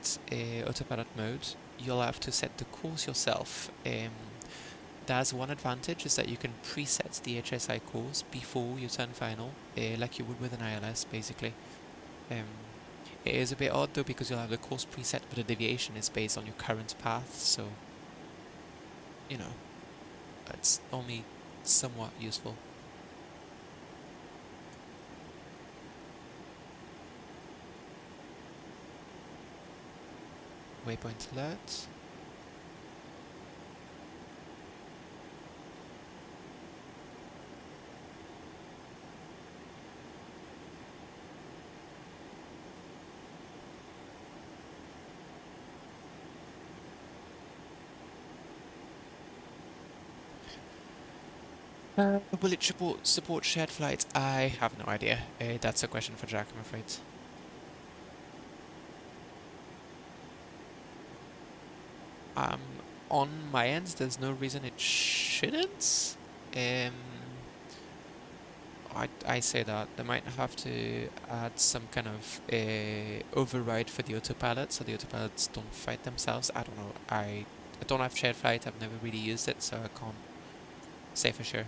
autopilot mode, you'll have to set the course yourself. There's one advantage, is that you can preset the HSI course before you turn final, like you would with an ILS, basically. It is a bit odd though, because you'll have the course preset, but the deviation is based on your current path, so, you know, it's only somewhat useful. Waypoint alert. Will it support shared flight? I have no idea. That's a question for Jack, I'm afraid. On my end, there's no reason it shouldn't. I say that they might have to add some kind of override for the autopilot, so the autopilots don't fight themselves. I don't know. I don't have shared flight. I've never really used it, so I can't say for sure.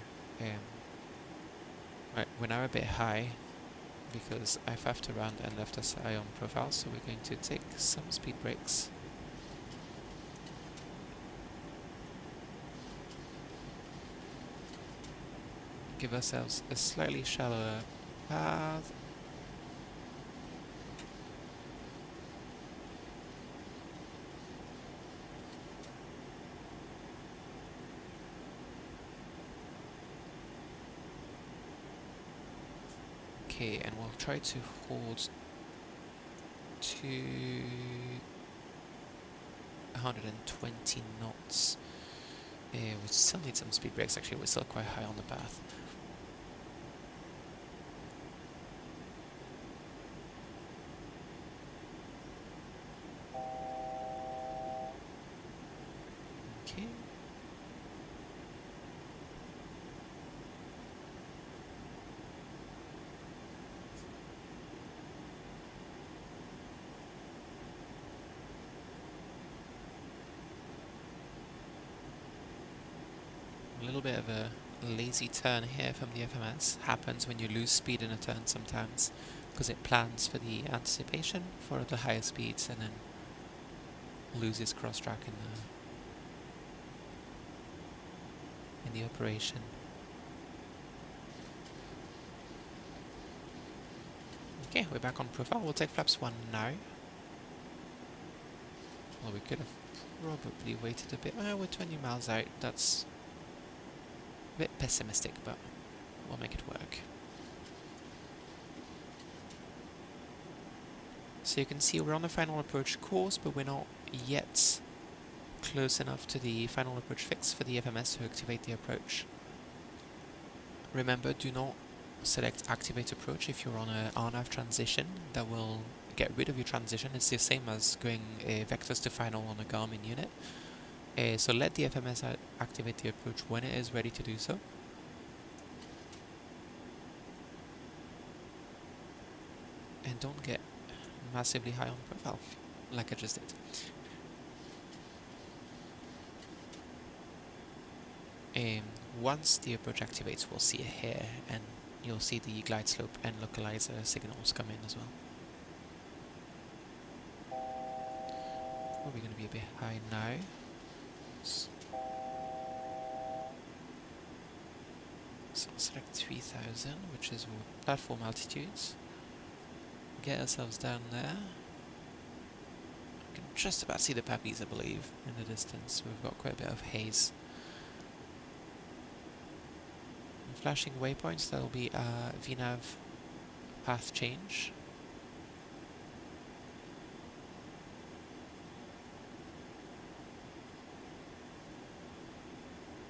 Right, we're now a bit high because I've left around and left us eye on profile, so we're going to take some speed brakes. Give ourselves a slightly shallower path. Okay, and we'll try to hold to 120 knots. We still need some speed brakes, actually, we're still quite high on the path. A little bit of a lazy turn here from the FMS happens when you lose speed in a turn sometimes, because it plans for the anticipation for the higher speeds and then loses cross track in the operation. Okay, we're back on profile. We'll take flaps 1 now. Well, we could have probably waited a bit. Well, we're 20 miles out. That's a bit pessimistic, but we'll make it work. So you can see we're on the final approach course, but we're not yet close enough to the final approach fix for the FMS to activate the approach. Remember, do not select activate approach if you're on a RNAV transition. That will get rid of your transition. It's the same as going vectors to final on a Garmin unit. So let the FMS activate the approach when it is ready to do so. And don't get massively high on profile, like I just did. Once the approach activates, we'll see it here, and you'll see the glide slope and localizer signals come in as well. We're going to be a bit high now. So I'll select 3000, which is platform altitudes. Get ourselves down there. You can just about see the Pappies, I believe, in the distance. We've got quite a bit of haze. Flashing waypoints, that'll be a VNav path change.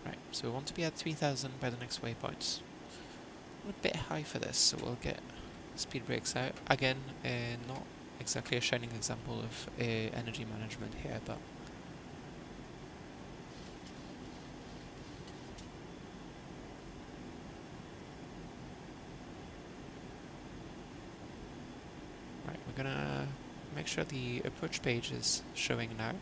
Right, so we want to be at 3000 by the next waypoint. A bit high for this, so we'll get speed brakes out. Again, not exactly a shining example of energy management here, but right, we're gonna make sure the approach page is showing now.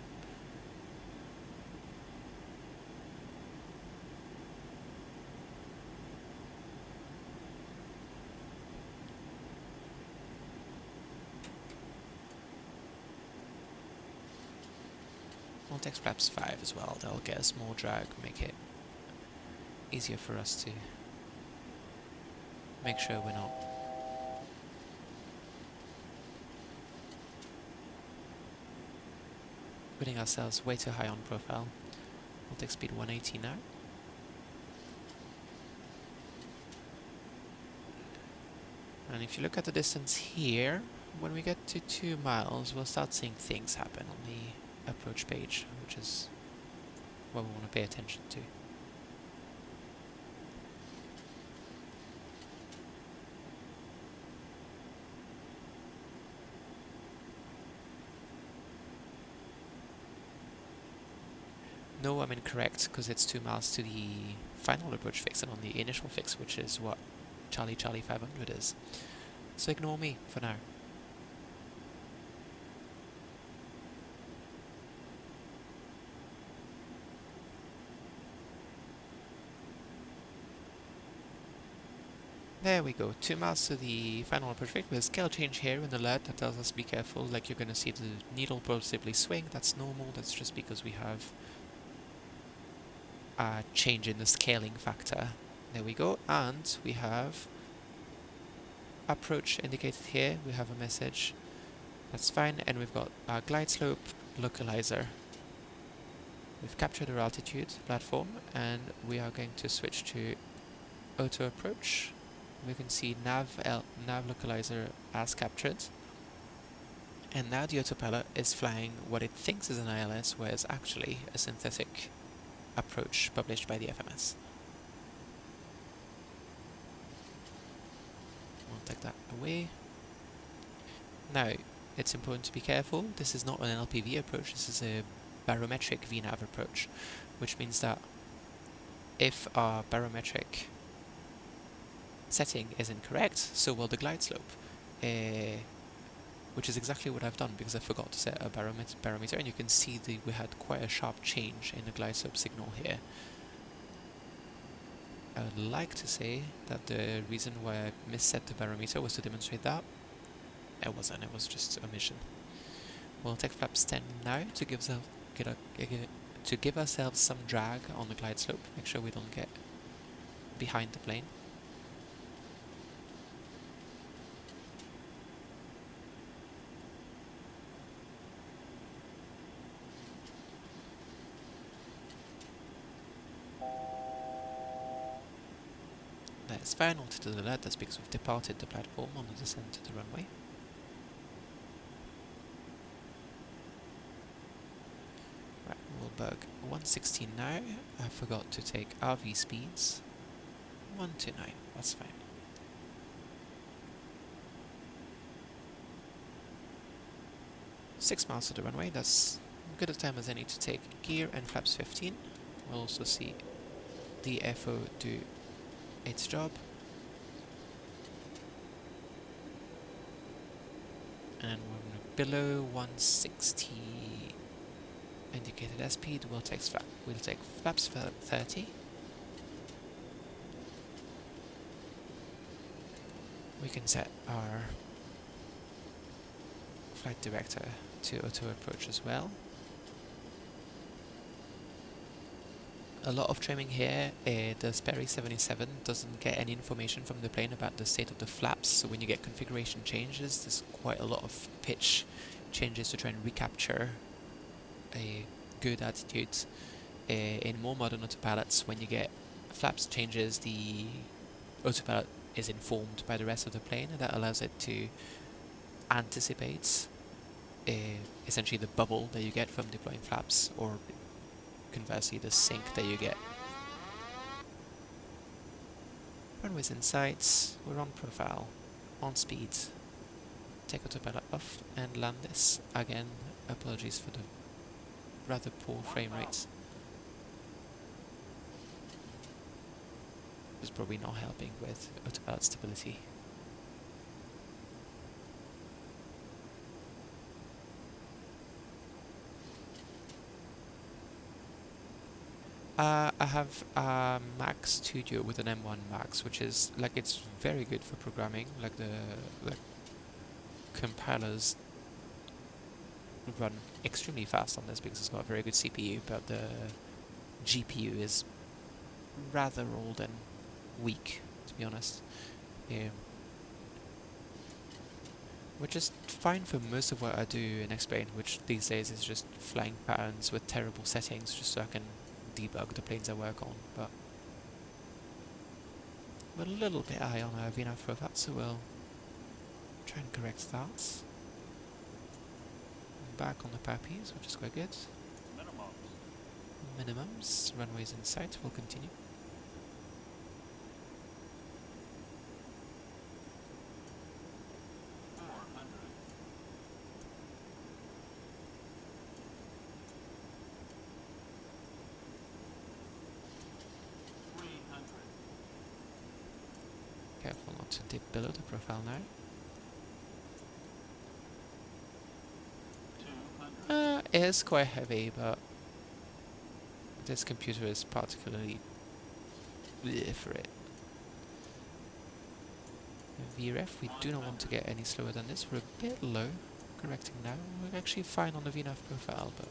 We'll take flaps 5 as well. That'll get us more drag, make it easier for us to make sure we're not putting ourselves way too high on profile. We'll take speed 180 now. And if you look at the distance here, when we get to 2 miles, we'll start seeing things happen on the approach page, which is what we want to pay attention to. No, I'm incorrect, because it's 2 miles to the final approach fix and on the initial fix, which is what Charlie 500 is. So ignore me for now. There we go, 2 miles to the final approach fix with a scale change here, an alert that tells us be careful, like you're going to see the needle possibly swing. That's normal, that's just because we have a change in the scaling factor. There we go, and we have approach indicated here. We have a message, that's fine, and we've got our glide slope localizer. We've captured our altitude platform, and we are going to switch to auto approach. We can see nav localizer as captured, and now the autopilot is flying what it thinks is an ILS, whereas actually a synthetic approach published by the FMS. We'll take that away. Now, it's important to be careful. This is not an LPV approach, this is a barometric VNav approach, which means that if our barometric setting is incorrect, so will the glide slope, which is exactly what I've done because I forgot to set a barometer, and you can see we had quite a sharp change in the glide slope signal here. I would like to say that the reason why I misset the barometer was to demonstrate that. It wasn't, it was just omission. We'll take flaps 10 now to give ourselves some drag on the glide slope. Make sure we don't get behind the plane. That's fine, onto to the left, that's because we've departed the platform on the descent to the runway. Right, we'll bug 116 now. I forgot to take RV speeds. 129, that's fine. Six miles to the runway, that's good a time as any to take gear and flaps 15. We'll also see the FO do its job. And we're below 160 indicated airspeed. We'll take flaps 30. We can set our flight director to auto approach as well. A lot of trimming here. The Sperry 77 doesn't get any information from the plane about the state of the flaps, so when you get configuration changes, there's quite a lot of pitch changes to try and recapture a good attitude. In more modern autopilots, when you get flaps changes, the autopilot is informed by the rest of the plane, and that allows it to anticipate essentially the bubble that you get from deploying flaps, or conversely the sink that you get. Runways in sight, we're on profile, on speed. Take autopilot off and land this. Again, apologies for the rather poor frame rates. It's probably not helping with autopilot stability. I have a Mac Studio with an M1 Max, which is like, it's very good for programming. Like the compilers run extremely fast on this because it's got a very good CPU, but the GPU is rather old and weak, to be honest. Which is fine for most of what I do in X-Plane, which these days is just flying patterns with terrible settings, just so I can debug the planes I work on. But we're a little bit high on our VNAV profile, so we'll try and correct that. Back on the Pappies, which is quite good. Minimums, runways in sight, we'll continue. Careful not to dip below the profile now. It is quite heavy, but this computer is particularly bleh for it. VREF, we do not want to get any slower than this. We're a bit low. Correcting now. We're actually fine on the VNAV profile, but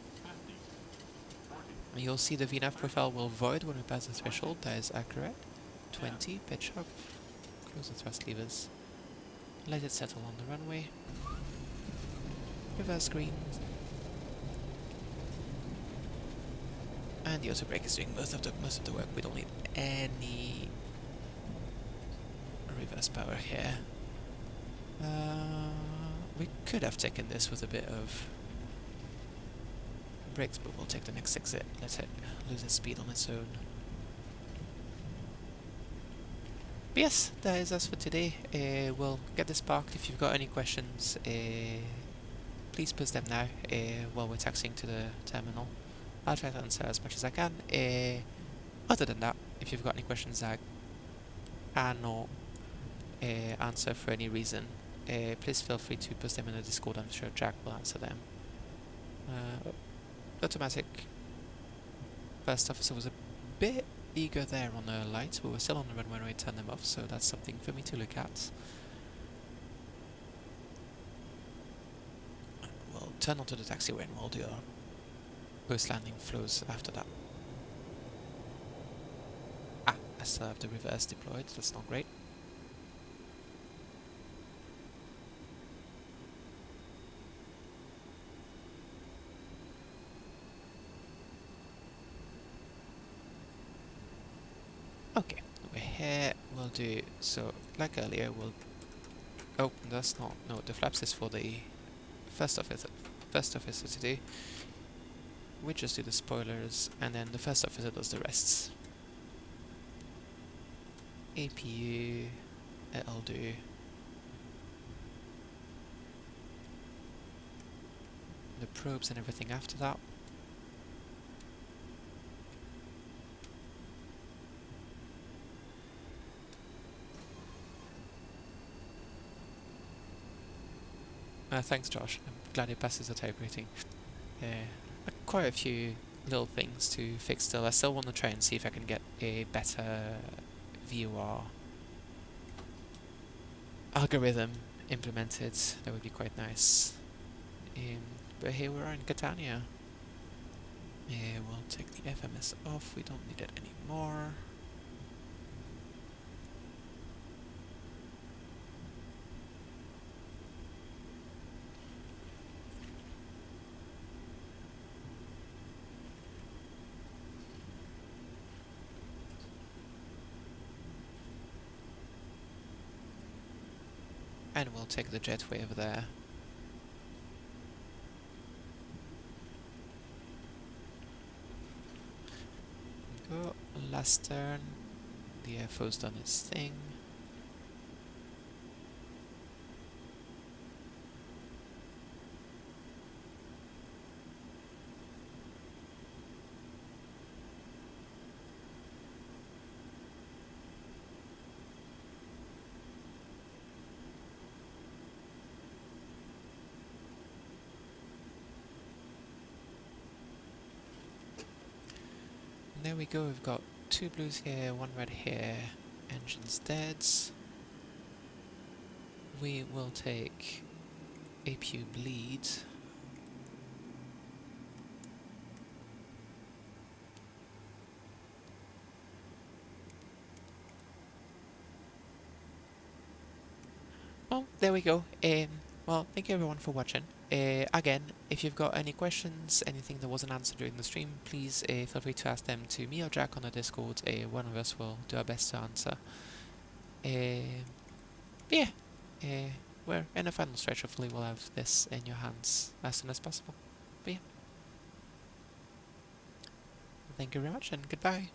you'll see the VNAV profile will void when we pass the threshold. That is accurate. 20, pitch up, close the thrust levers, let it settle on the runway, reverse green, and the auto brake is doing most of the work. We don't need any reverse power here. We could have taken this with a bit of brakes, but we'll take the next exit, let it lose its speed on its own. But yes, that is us for today. We'll get this parked. If you've got any questions, please post them now while we're taxiing to the terminal. I'll try to answer as much as I can. Other than that, if you've got any questions that I cannot answer for any reason, please feel free to post them in the Discord. I'm sure Jack will answer them. Automatic first officer was a bit eager there on the lights. We were still on the runway when we turned them off, so that's something for me to look at. We'll turn onto the taxiway and we'll do our post-landing flows after that. Ah, I still have the reverse deployed, that's not great. Okay, we're here, we'll do, so like earlier, we'll, oh, that's not, no, the flaps is for the first officer to do. We just do the spoilers, and then the first officer does the rests. APU, I'll do. The probes and everything after that. Thanks, Josh. I'm glad it passes the type rating. Quite a few little things to fix still. I still want to try and see if I can get a better VOR algorithm implemented. That would be quite nice. But here we are in Catania. We'll take the FMS off. We don't need it anymore. And we'll take the jetway over there. Go, last turn. The airfo's done its thing. There we go, we've got 2 blues here, 1 red here, engines dead. We will take APU bleed. Well, there we go. Well, thank you everyone for watching. Again, if you've got any questions, anything that wasn't answered during the stream, please feel free to ask them to me or Jack on the Discord. One of us will do our best to answer. Yeah, we're in the final stretch. Hopefully we'll have this in your hands as soon as possible. But yeah, thank you very much and goodbye.